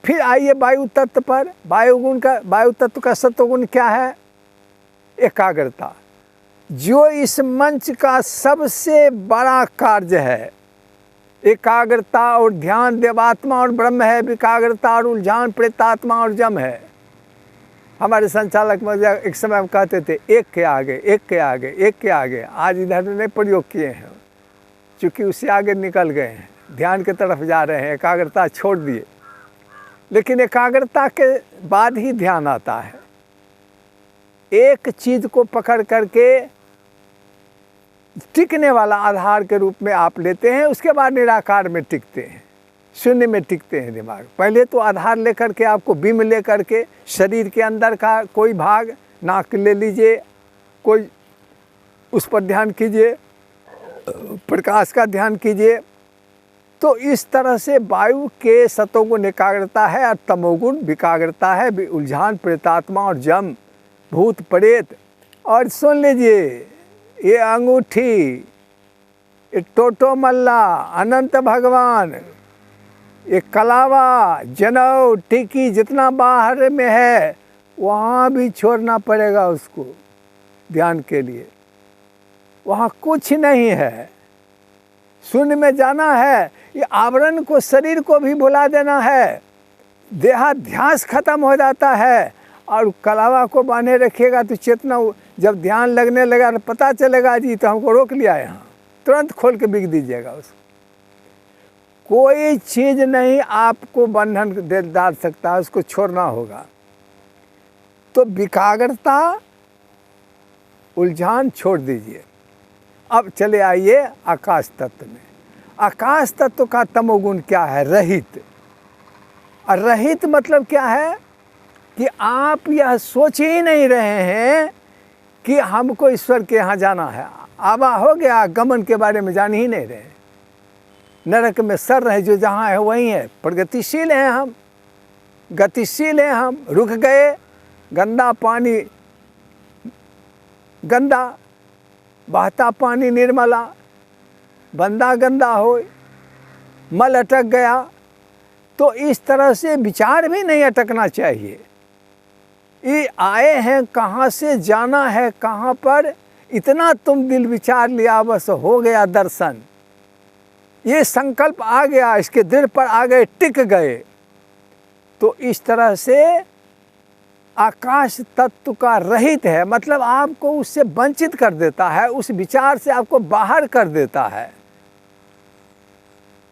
फिर आइए वायु तत्व पर। वायु तत्व का सत्वगुण क्या है? एकाग्रता, जो इस मंच का सबसे बड़ा कार्य है। एकाग्रता और ध्यान देवात्मा और ब्रह्म है, विकाग्रता और उलझान प्रेतात्मा और जम है। हमारे संचालक मजा एक समय हम कहते थे एक के आगे एक के आगे एक के आगे। आज इधर ने प्रयोग किए हैं, चूँकि उससे आगे निकल गए हैं, ध्यान की तरफ जा रहे हैं, एकाग्रता छोड़ दिए। लेकिन एकाग्रता के बाद ही ध्यान आता है। एक चीज़ को पकड़ करके टिकने वाला आधार के रूप में आप लेते हैं, उसके बाद निराकार में टिकते हैं, शून्य में टिकते हैं दिमाग। पहले तो आधार लेकर के आपको बिंब ले करके शरीर के अंदर का कोई भाग, नाक ले लीजिए, कोई उस पर ध्यान कीजिए, प्रकाश का ध्यान कीजिए। तो इस तरह से वायु के सतोगुण एकाग्रता है और तमोगुण विकाग्रता है, उलझान प्रेतात्मा और जम भूत प्रेत। और सुन लीजिए, ये अंगूठी, ये टोटो मल्ला, अनंत भगवान, ये कलावा, जनौ, टिकी जितना बाहर में है वहाँ भी छोड़ना पड़ेगा उसको ध्यान के लिए। वहाँ कुछ नहीं है, शून्य में जाना है। ये आवरण को, शरीर को भी भुला देना है, देहाध्यास खत्म हो जाता है। और कलावा को बांधे रखिएगा तो चेतना, जब ध्यान लगने लगा तो पता चलेगा जी तो हमको रोक लिया यहाँ, तुरंत खोल के बिक दीजिएगा उसको। कोई चीज़ नहीं आपको बंधन दे डाल सकता, उसको छोड़ना होगा। तो विकाग्रता, उलझान छोड़ दीजिए। अब चले आइए आकाश तत्व में। आकाश तत्व का तमोगुण क्या है? रहित। और रहित मतलब क्या है कि आप यह सोच ही नहीं रहे हैं कि हमको ईश्वर के यहाँ जाना है। आवा हो गया, गमन के बारे में जान ही नहीं रहे। नरक में सर रहे, जो जहाँ है वहीं है। प्रगतिशील हैं हम, गतिशील हैं हम। रुक गए, गंदा पानी गंदा, बहता पानी निर्मला, बंदा गंदा हो, मल अटक गया। तो इस तरह से विचार भी नहीं अटकना चाहिए। ये आए हैं कहाँ से, जाना है कहाँ पर, इतना तुम दिल विचार लिया, बस हो गया दर्शन। ये संकल्प आ गया, इसके दिल पर आ गए, टिक गए। तो इस तरह से आकाश तत्व का रहित है, मतलब आपको उससे वंचित कर देता है, उस विचार से आपको बाहर कर देता है,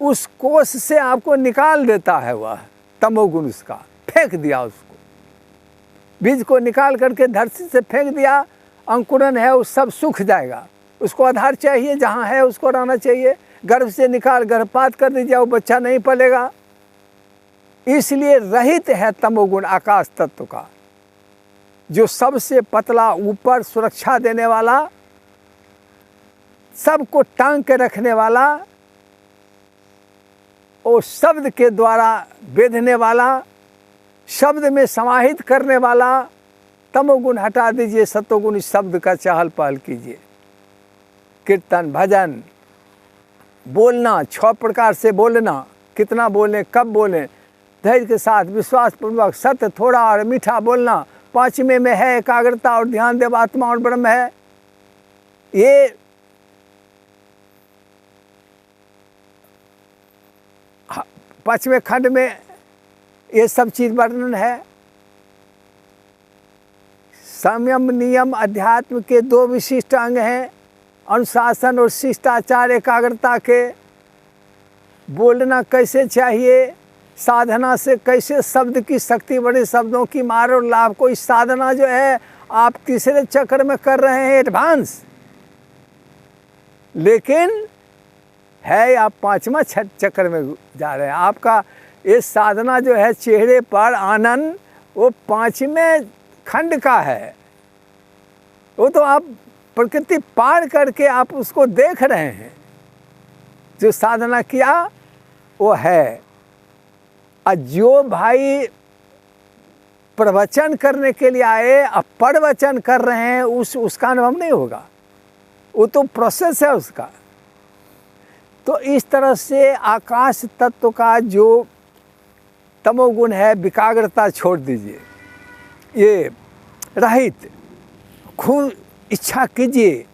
उस कोष से आपको निकाल देता है वह। तमोगुण उसका, फेंक दिया उसको, बीज को निकाल करके धरती से फेंक दिया, अंकुरन है वो सब सूख जाएगा, उसको आधार चाहिए, जहाँ है उसको रहना चाहिए। गर्भ से निकाल गर्भपात कर दीजिए, वो बच्चा नहीं पलेगा। इसलिए रहित है तमोगुण आकाश तत्व का, जो सबसे पतला, ऊपर सुरक्षा देने वाला, सबको टांग के रखने वाला और शब्द के द्वारा बेधने वाला, शब्द में समाहित करने वाला। तमोगुण हटा दीजिए, सतोगुण इस शब्द का चहल पहल कीजिए। कीर्तन, भजन, बोलना, 6 प्रकार से बोलना, कितना बोलें, कब बोलें, धैर्य के साथ, विश्वास पूर्वक, सत्य, थोड़ा और मीठा बोलना। 5वें में है एकाग्रता और ध्यान देव आत्मा और ब्रह्म है। ये 5वें खंड में ये सब चीज वर्णन है। संयम, नियम, अध्यात्म के 2 विशिष्ट अंग हैं, अनुशासन और शिष्टाचार एकाग्रता के। बोलना कैसे चाहिए, साधना से कैसे शब्द की शक्ति बढ़े, शब्दों की मार और लाभ को। इस साधना जो है आप तीसरे चक्र में कर रहे हैं एडवांस, लेकिन है आप 5वां चक्र में जा रहे हैं। आपका ये साधना जो है चेहरे पर आनंद, वो 5वें खंड का है। वो तो आप प्रकृति पार करके आप उसको देख रहे हैं। जो साधना किया वो है। और जो भाई प्रवचन करने के लिए आए, अब प्रवचन कर रहे हैं, उसका अनुभव नहीं होगा, वो तो प्रोसेस है उसका। तो इस तरह से आकाश तत्व का जो तमोगुण है, विकाग्रता छोड़ दीजिए, ये रहित, खूब इच्छा कीजिए,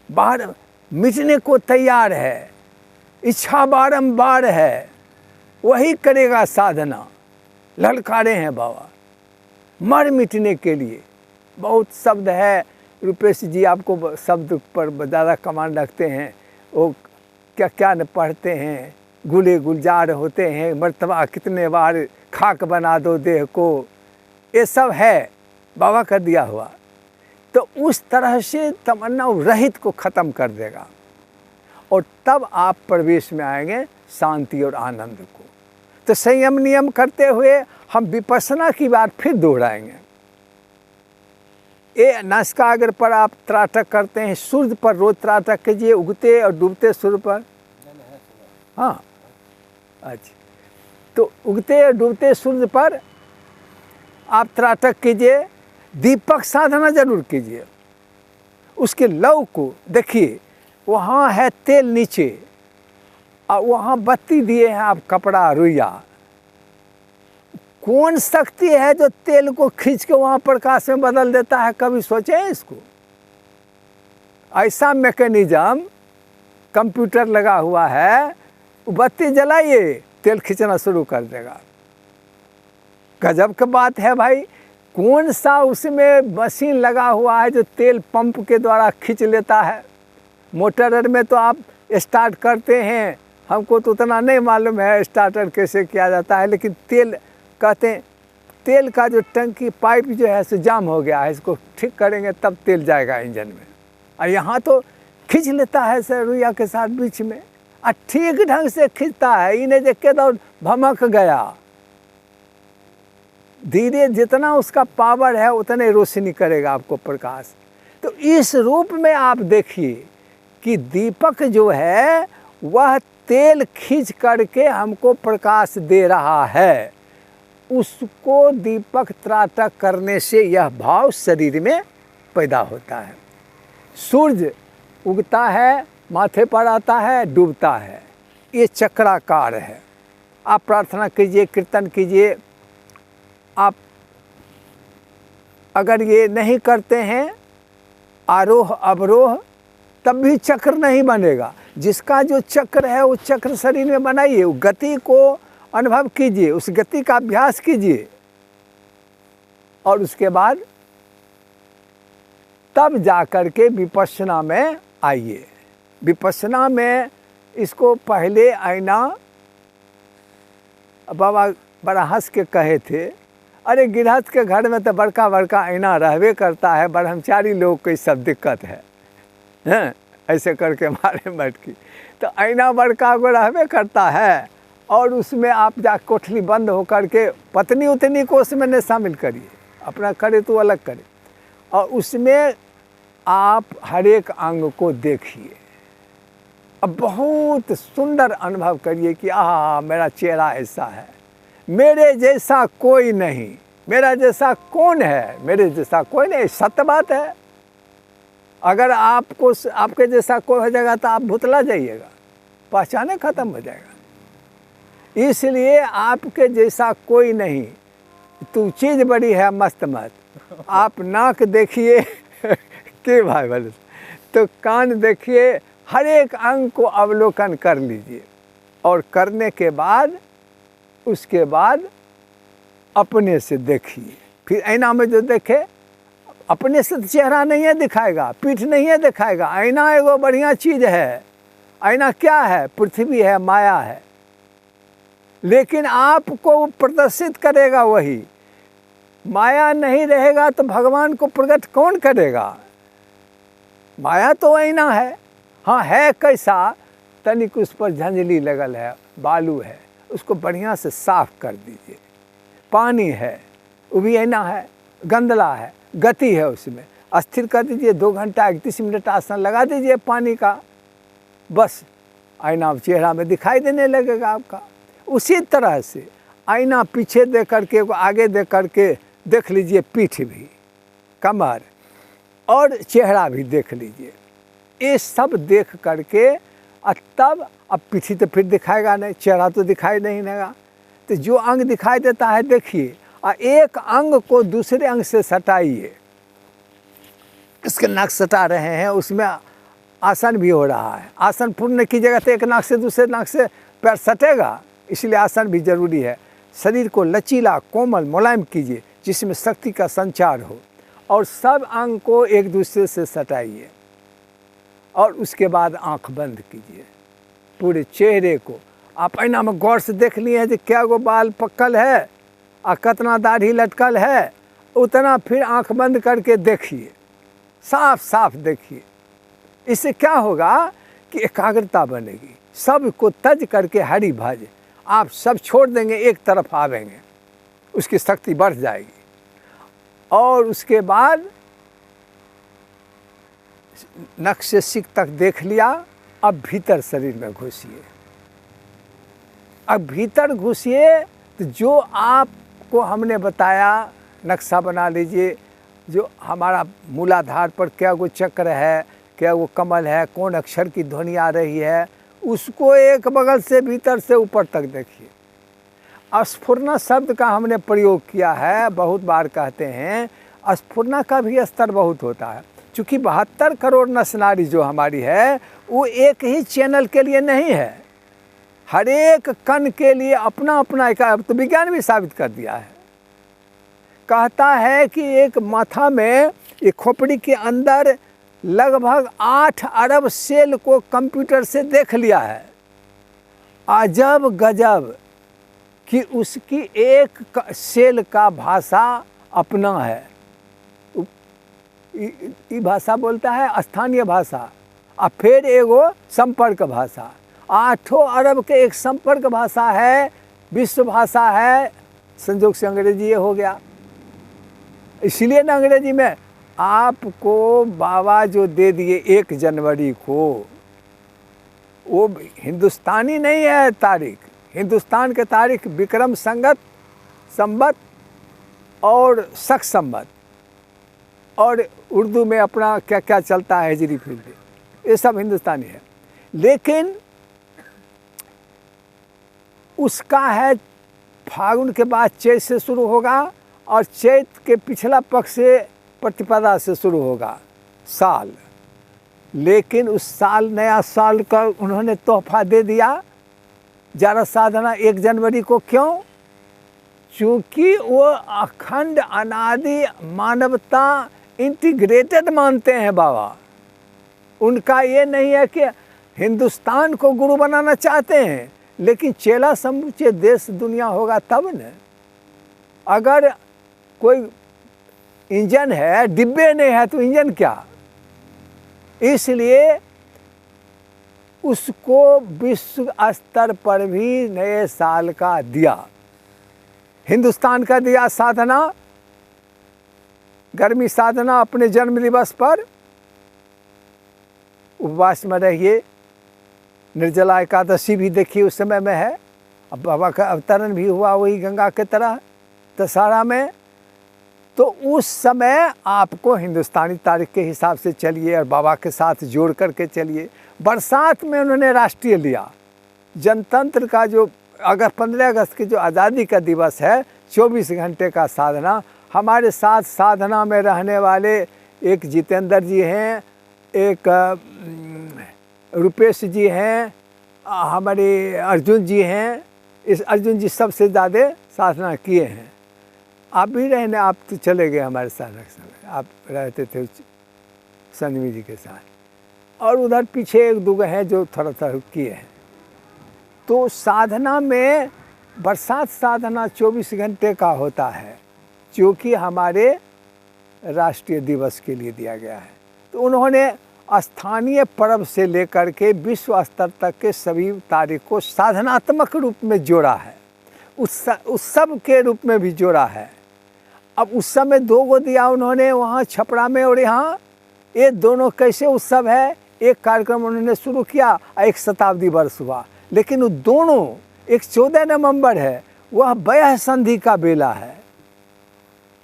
बाहर मिटने को तैयार है, इच्छा बारंबार है, वही करेगा साधना। ललकारे हैं बाबा मर मिटने के लिए। बहुत शब्द है, रुपेश जी आपको शब्द पर ज़्यादा कमांड रखते हैं, वो क्या क्या न पढ़ते हैं, गुले गुलजार होते हैं, मर्तबा कितने बार खाक बना दो देह को, ये सब है बाबा का दिया हुआ। तो उस तरह से तमन्ना रहित को ख़त्म कर देगा और तब आप प्रवेश में आएंगे शांति और आनंद को। तो संयम नियम करते हुए हम विपස්සना की बात फिर दोहराएंगे। ये नासिकाग्र पर आप त्राटक करते हैं, सूर्य पर रोज त्राटक कीजिए, उगते और डूबते सूर्य पर। हाँ अच्छा, तो उगते और डूबते सूर्य पर आप त्राटक कीजिए। दीपक साधना जरूर कीजिए। उसके लौ को देखिए, वहाँ है तेल नीचे और वहाँ बत्ती दिए हैं आप कपड़ा रुइया। कौन शक्ति है जो तेल को खींच के वहाँ प्रकाश में बदल देता है? कभी सोचे हैं इसको? ऐसा मैकेनिज्म कंप्यूटर लगा हुआ है, बत्ती जलाइए तेल खींचना शुरू कर देगा। गजब की बात है भाई। कौन सा उसमें मशीन लगा हुआ है जो तेल पंप के द्वारा खींच लेता है? मोटर में तो आप स्टार्ट करते हैं, हमको तो उतना नहीं मालूम है स्टार्टर कैसे किया जाता है, लेकिन तेल कहते हैं तेल का जो टंकी पाइप जो है सो जाम हो गया है, इसको ठीक करेंगे तब तेल जाएगा इंजन में। और यहाँ तो खींच लेता है सर रुइया के साथ बीच में, और ठीक ढंग से खींचता है, इन्हें देख के तो भमक गया। धीरे जितना उसका पावर है उतने रोशनी करेगा आपको प्रकाश। तो इस रूप में आप देखिए कि दीपक जो है वह तेल खींच करके हमको प्रकाश दे रहा है। उसको दीपक त्राटक करने से यह भाव शरीर में पैदा होता है। सूर्य उगता है, माथे पर आता है, डूबता है, ये चक्राकार है। आप प्रार्थना कीजिए, कीर्तन कीजिए। आप अगर ये नहीं करते हैं आरोह अवरोह, तब भी चक्र नहीं बनेगा। जिसका जो चक्र है वो चक्र शरीर में बनाइए, उस गति को अनुभव कीजिए, उस गति का अभ्यास कीजिए, और उसके बाद तब जाकर के विपස්සना में आइए। विपස්සना में इसको पहले आईना, बाबा बड़ा हंस के कहे थे, अरे गृहस्थ के घर में तो बड़का बड़का आईना रहबे करता है, ब्रह्मचारी लोग को सब दिक्कत है, हैं? ऐसे करके मारे मटकी। तो आईना बड़का को रहबे करता है, और उसमें आप जा कोठली बंद हो करके पत्नी उतनी को उसमें न शामिल करिए, अपना करे तो अलग करे, और उसमें आप हर एक अंग को देखिए। अब बहुत सुंदर अनुभव करिए कि आह मेरा चेहरा ऐसा है, मेरे जैसा कोई नहीं, मेरा जैसा कौन है, मेरे जैसा कोई नहीं। सत्य बात है। अगर आपको आपके जैसा कोई हो जाएगा तो आप भुतला जाइएगा, पहचाने खत्म हो जाएगा। इसलिए आपके जैसा कोई नहीं। तू चीज़ बड़ी है मस्त मत। आप नाक देखिए के भाई बोले, तो कान देखिए, हर एक अंग को अवलोकन कर लीजिए, और करने के बाद उसके बाद अपने से देखिए। फिर आईना में जो देखे, अपने से चेहरा नहीं है दिखाएगा, पीठ नहीं है दिखाएगा। आईना एगो बढ़िया चीज़ है। आईना क्या है? पृथ्वी है, माया है, लेकिन आपको प्रदर्शित करेगा वही। माया नहीं रहेगा तो भगवान को प्रकट कौन करेगा? माया तो आईना है। हाँ है कैसा? तनिक उस पर झंझली लगल है, बालू है, उसको बढ़िया से साफ कर दीजिए। पानी है, वो भी आईना है। गंदला है, गति है, उसमें अस्थिर कर दीजिए। 2 घंटा 31 मिनट आसन लगा दीजिए पानी का, बस आईना चेहरा में दिखाई देने लगेगा आपका। उसी तरह से आईना पीछे दे करके, आगे दे करके देख लीजिए, पीठ भी, कमर और चेहरा भी देख लीजिए। ये सब देख करके तब अब पीठी तो फिर दिखाएगा नहीं, चेहरा तो दिखाई नहीं देगा। तो जो अंग दिखाई देता है देखिए, और एक अंग को दूसरे अंग से सटाइए। इसके नाक सटा रहे हैं, उसमें आसन भी हो रहा है। आसन पूर्ण कीजिएगा तो एक नाक से दूसरे नाक से पैर सटेगा, इसलिए आसन भी जरूरी है। शरीर को लचीला, कोमल, मुलायम कीजिए, जिसमें शक्ति का संचार हो, और सब अंग को एक दूसरे से सटाइए, और उसके बाद आंख बंद कीजिए। पूरे चेहरे को आप आईना में गौर से देख लिए हैं कि क्या गो बाल पक्कल है और कितना दाढ़ी लटकल है, उतना फिर आंख बंद करके देखिए, साफ साफ देखिए। इससे क्या होगा कि एकाग्रता बनेगी। सब को तज करके हरि भज, आप सब छोड़ देंगे, एक तरफ आवेंगे, उसकी शक्ति बढ़ जाएगी। और उसके बाद नख से सिक तक देख लिया, अब भीतर शरीर में घुसिए। अब भीतर घुसिए तो जो आपको हमने बताया, नक्शा बना लीजिए। जो हमारा मूलाधार पर क्या वो चक्र है, क्या वो कमल है, कौन अक्षर की ध्वनि आ रही है, उसको एक बगल से भीतर से ऊपर तक देखिए। अस्फुरना शब्द का हमने प्रयोग किया है, बहुत बार कहते हैं। अस्फुरना का भी स्तर बहुत होता है, चूँकि 72 करोड़ नस नाड़ी जो हमारी है, वो एक ही चैनल के लिए नहीं है, हर एक कण के लिए अपना अपना एक। तो विज्ञान भी साबित कर दिया है, कहता है कि एक माथा में, एक खोपड़ी के अंदर लगभग 8 अरब सेल को कंप्यूटर से देख लिया है। अजब गजब कि उसकी एक सेल का भाषा अपना है। ये भाषा बोलता है स्थानीय भाषा, और फिर एगो संपर्क भाषा। 8 अरब के एक संपर्क भाषा है, विश्व भाषा है। संयोग से अंग्रेजी ये हो गया। इसलिए ना अंग्रेजी में आपको बाबा जो दे दिए 1 जनवरी को, वो हिंदुस्तानी नहीं है तारीख। हिंदुस्तान के तारीख विक्रम संवत और शक संवत, और उर्दू में अपना क्या क्या चलता है, हिजरी फिजरी, ये सब हिंदुस्तानी है। लेकिन उसका है फागुन के बाद चैत से शुरू होगा, और चैत के पिछला पक्ष से प्रतिपदा से शुरू होगा साल। लेकिन उस साल, नया साल का उन्होंने तोहफा दे दिया जरा साधना 1 जनवरी को। क्यों? चूँकि वो अखंड अनादि मानवता इंटीग्रेटेड मानते हैं बाबा। उनका ये नहीं है कि हिंदुस्तान को गुरु बनाना चाहते हैं, लेकिन चेला समूचे देश दुनिया होगा तब न। अगर कोई इंजन है, डिब्बे नहीं है तो इंजन क्या। इसलिए उसको विश्व स्तर पर भी नए साल का दिया, हिंदुस्तान का दिया साधना, गर्मी साधना अपने जन्म दिवस पर उपवास में रहिए। निर्जला एकादशी भी देखिए उस समय में है। अब बाबा का अवतरण भी हुआ वही गंगा के तरह दशहरा में। तो उस समय आपको हिंदुस्तानी तारीख के हिसाब से चलिए और बाबा के साथ जोड़ करके चलिए। बरसात में उन्होंने राष्ट्रीय लिया। जनतंत्र का जो 15 अगस्त की जो आज़ादी का दिवस है, 24 घंटे का साधना। हमारे साथ साधना में रहने वाले एक जितेंद्र जी हैं, एक रुपेश जी हैं, हमारे अर्जुन जी हैं। इस अर्जुन जी सबसे ज़्यादा साधना किए हैं। आप भी रहने, आप तो चले गए हमारे साथ, आप रहते थे संजमी जी के साथ। और उधर पीछे एक दो हैं जो थोड़ा थोड़ा किए हैं। तो साधना में बरसात साधना 24 घंटे का होता है, जो कि हमारे राष्ट्रीय दिवस के लिए दिया गया है। तो उन्होंने स्थानीय पर्व से लेकर के विश्व स्तर तक के सभी तारीख को साधनात्मक रूप में जोड़ा है, उत्सव के रूप में भी जोड़ा है। अब उस समय 2 गो दिया उन्होंने वहाँ छपरा में और यहाँ। ये दोनों कैसे उत्सव है, एक कार्यक्रम उन्होंने शुरू किया और एक शताब्दी वर्ष हुआ। लेकिन वो दोनों, एक 14 नवंबर है, वह वयः संधि का बेला है,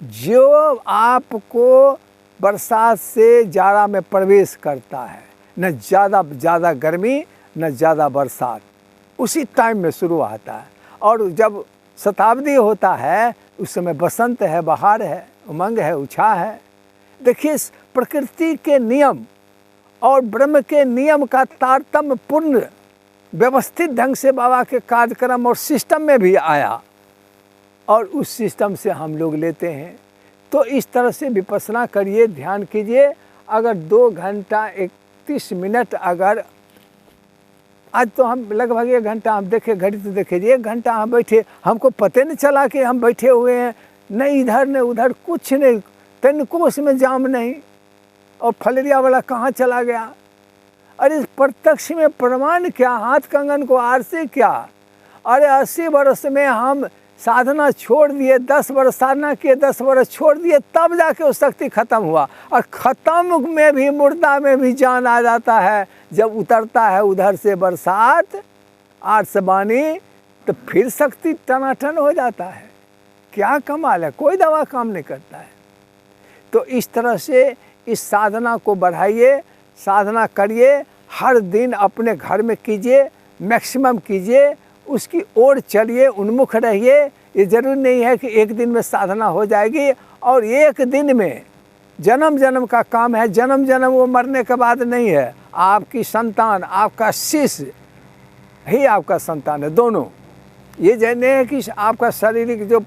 जो आपको बरसात से जाड़ा में प्रवेश करता है। न ज़्यादा गर्मी न ज़्यादा बरसात, उसी टाइम में शुरू आता है। और जब शताब्दी होता है उस समय बसंत है, बहार है, उमंग है, उत्साह है। देखिए प्रकृति के नियम और ब्रह्म के नियम का तारतम्य पूर्ण व्यवस्थित ढंग से बाबा के कार्यक्रम और सिस्टम में भी आया, और उस सिस्टम से हम लोग लेते हैं। तो इस तरह से विपස්සना करिए, ध्यान कीजिए। अगर 2 घंटा 31 मिनट, अगर आज तो हम लगभग 1 घंटा हम देखे, घड़ी तो देखे, 1 घंटा हम बैठे, हमको पता नहीं चला कि हम बैठे हुए हैं। नहीं इधर न उधर, कुछ नहीं, तनिको उसमें जाम नहीं। और फलेरिया वाला कहाँ चला गया। अरे प्रत्यक्ष में प्रमाण क्या, हाथ कंगन को आर से क्या। अरे 80 वर्ष में हम साधना छोड़ दिए, 10 वर्ष साधना किए, 10 वर्ष छोड़ दिए, तब जाके वो शक्ति खत्म हुआ। और ख़त्म में भी, मुर्दा में भी जान आ जाता है। जब उतरता है उधर से बरसात, आठ से बानी, तो फिर शक्ति टनाटन हो जाता है। क्या कमाल है, कोई दवा काम नहीं करता है। तो इस तरह से इस साधना को बढ़ाइए, साधना करिए, हर दिन अपने घर में कीजिए, मैक्सिमम कीजिए, उसकी ओर चलिए, उन्मुख रहिए। ये जरूरी नहीं है कि एक दिन में साधना हो जाएगी और एक दिन में। जन्म जन्म का काम है, जन्म जन्म वो मरने के बाद नहीं है। आपकी संतान, आपका शिष्य ही आपका संतान है, दोनों। ये नहीं है कि आपका शारीरिक जो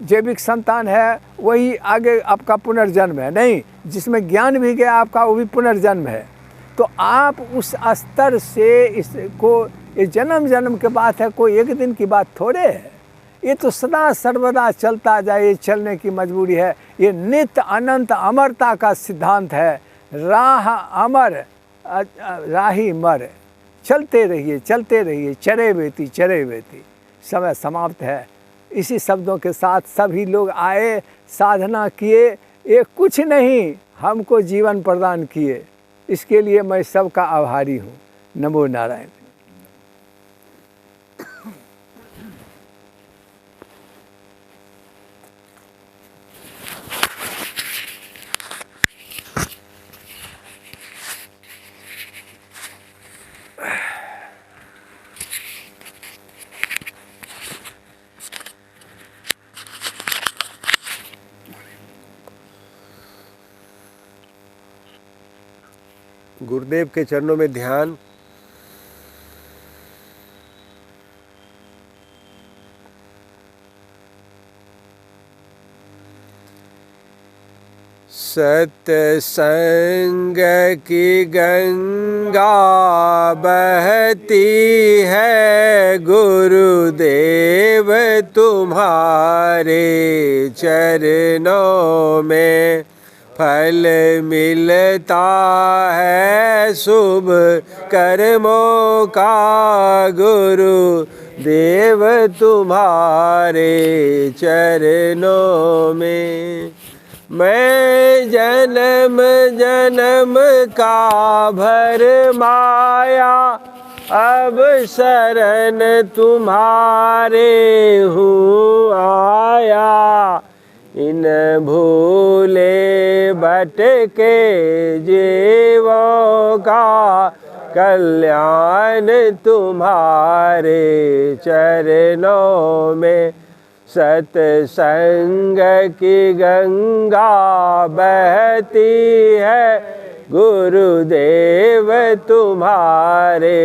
जैविक संतान है वही आगे आपका पुनर्जन्म है, नहीं। जिसमें ज्ञान भी गया आपका, वो भी पुनर्जन्म है। तो आप उस स्तर से इसको, ये जन्म जन्म के बात है, कोई एक दिन की बात थोड़े है। ये तो सदा सर्वदा चलता जाए, चलने की मजबूरी है। ये नित्य अनंत अमरता का सिद्धांत है। राह अमर राही मर, चलते रहिए, चलते रहिए, चरे बेती चरे बेती। समय समाप्त है। इसी शब्दों के साथ सभी लोग आए, साधना किए, ये कुछ नहीं हमको जीवन प्रदान किए। इसके लिए मैं सबका आभारी हूँ। नमो नारायण। गुरुदेव के चरणों में ध्यान। सत्संग की गंगा बहती है गुरुदेव तुम्हारे चरणों में, फल मिलता है शुभ कर्मों का गुरुदेव तुम्हारे चरणों में। मैं जन्म जन्म का भरमाया अब शरण तुम्हारे हूँ आया, इन भूले भटके जीवों का कल्याण तुम्हारे चरणों में। सत्संग की गंगा बहती है गुरुदेव तुम्हारे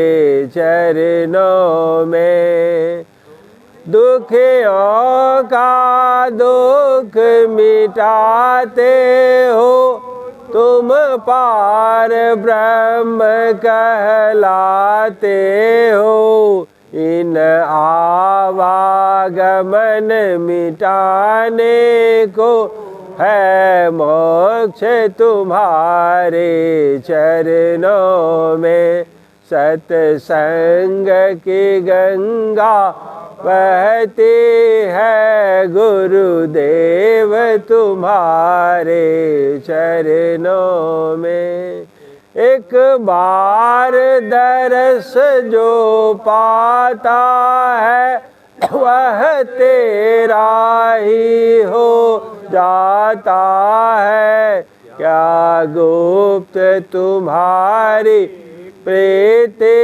चरणों में। दुखियों का दुख मिटाते हो तुम पार ब्रह्म कहलाते हो, इन आवागमन मिटाने को है मोक्ष तुम्हारे चरणों में। सत्संग की गंगा बहती है गुरुदेव तुम्हारे चरणों में। एक बार दरस जो पाता है वह तेरा ही हो जाता है, क्या गुप्त तुम्हारी प्रीति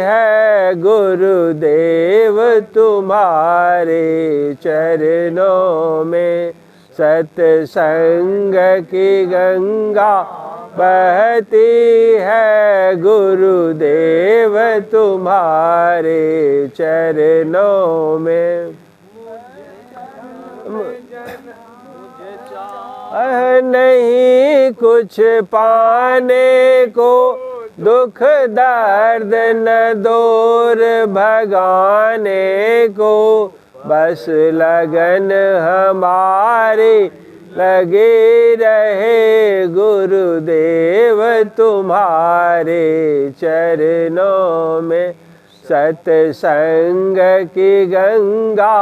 है गुरुदेव तुम्हारे चरणों में। सत्संग की गंगा बहती है गुरुदेव तुम्हारे चरणों में। नहीं कुछ पाने को दुख दर्द न दूर भगाने को, बस लगन हमारी लगी रहे गुरुदेव तुम्हारे चरणों में। सत्संग की गंगा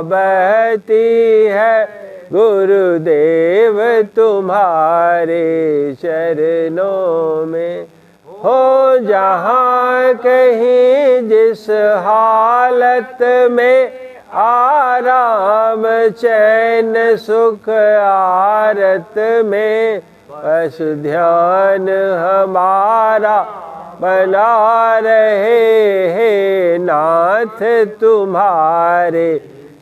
बहती है गुरुदेव तुम्हारे चरणों में। हो जहाँ कहीं जिस हालत में आराम चैन सुख आरत में, बस ध्यान हमारा बना रहे हे नाथ तुम्हारे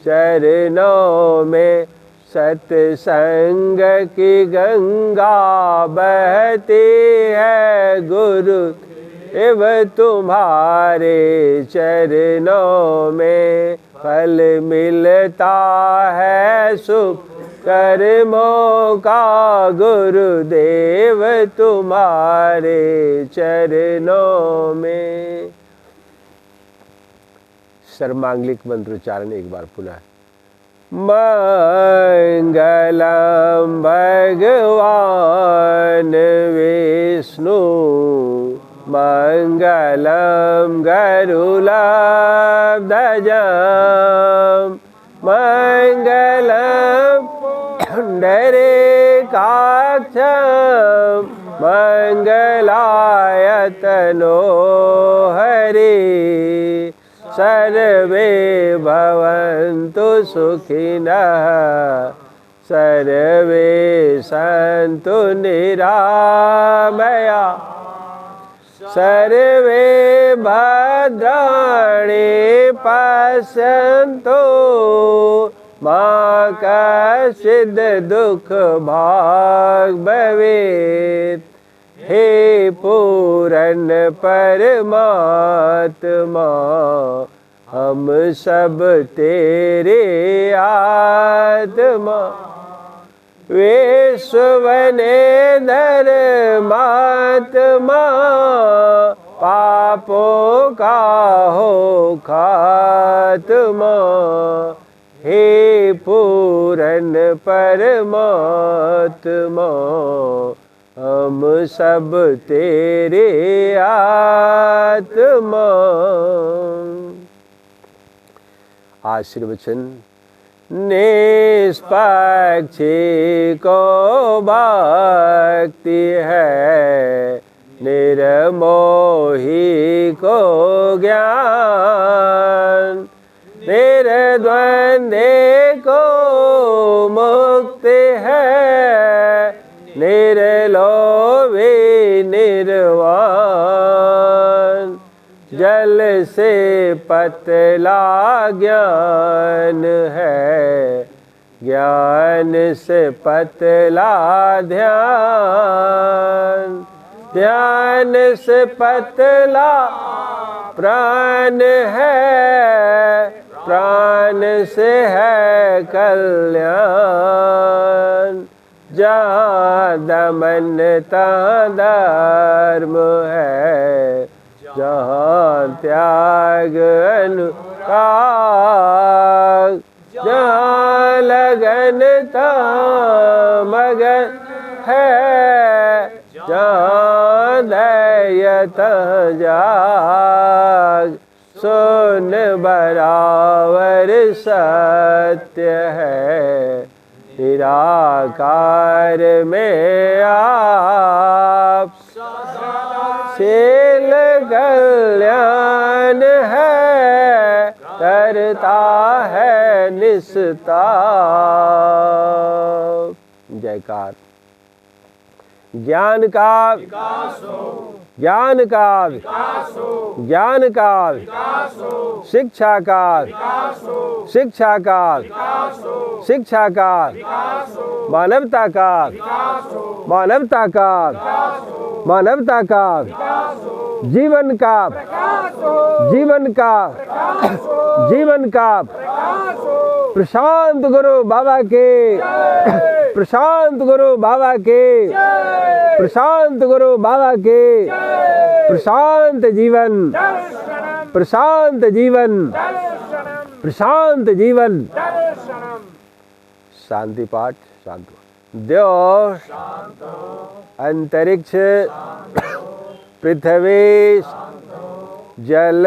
चरणों में। सत्संग की गंगा बहती है गुरुदेव तुम्हारे चरणों में, फल मिलता है शुभ कर्मों का गुरुदेव तुम्हारे चरणों में। सर्वांगिक मंत्रोच्चारण एक बार पुनः। मंगलम भगवान विष्णु मंगलम गरुड़ध्वजम मंगलम पुंडरीकाक्षम मंगलायतनो हरि सर्वे भवन्तु सुखिनः सर्वे सन्तु निरामया सर्वे भद्राणि पश्यन्तु मा कश्चित् दुःख भाग् भवेत्। हे पूरन परमात्मा हम सब तेरे आत्मा, विश्वने धर्मात्मा पापों का हो खात्मा। हे पूरन परमात्मा हम सब तेरे आत्मा। आशीर्वचन निष्पक्षी को भक्ति है, निर्मोही को ज्ञान, निर्द्वंद्वी को मुक्ति है, निर्लोभी निर्वाण। जल से पतला ज्ञान है, ज्ञान से पतला ध्यान, ध्यान से पतला प्राण है, प्राण से है कल्याण। जहाँ दमन तहाँ धर्म है, जहाँ त्याग अनुराग, जहाँ लगन तहाँ मगन है, जहाँ धैर्य तहाँ जाग। सुन बराबर सत्य है, निराकार में आप शील कल्याण है, करता है निस्ताप। जयकार। ज्ञान का विकास हो, ज्ञान का विकास हो, ज्ञान का विकास हो, शिक्षा का विकास हो, शिक्षा का विकास हो, शिक्षा का विकास हो, मानवता का विकास हो, मानवता का विकास हो, मानवता का विकास हो, जीवन का विकास हो, जीवन का विकास हो, जीवन का विकास हो। प्रशांत गुरु बाबा के, प्रशांत गुरु बाबा के, प्रशांत गुरु बाबा के, प्रशांत जीवन, प्रशांत जीवन, प्रशांत जीवन। शांति पाठ। शांत देव अंतरिक्ष, पृथ्वी, जल,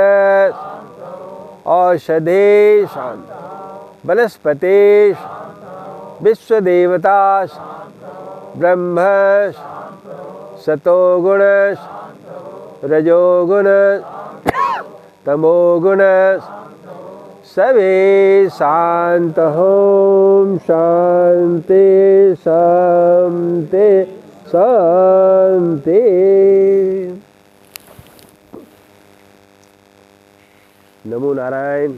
औषधि, वनस्पति, विश्व देवता, ब्रह्म, सतोगुण, रजोगुण, तमोगुण, सभी शांत हों। शांति शांति शांति। नमो नारायण।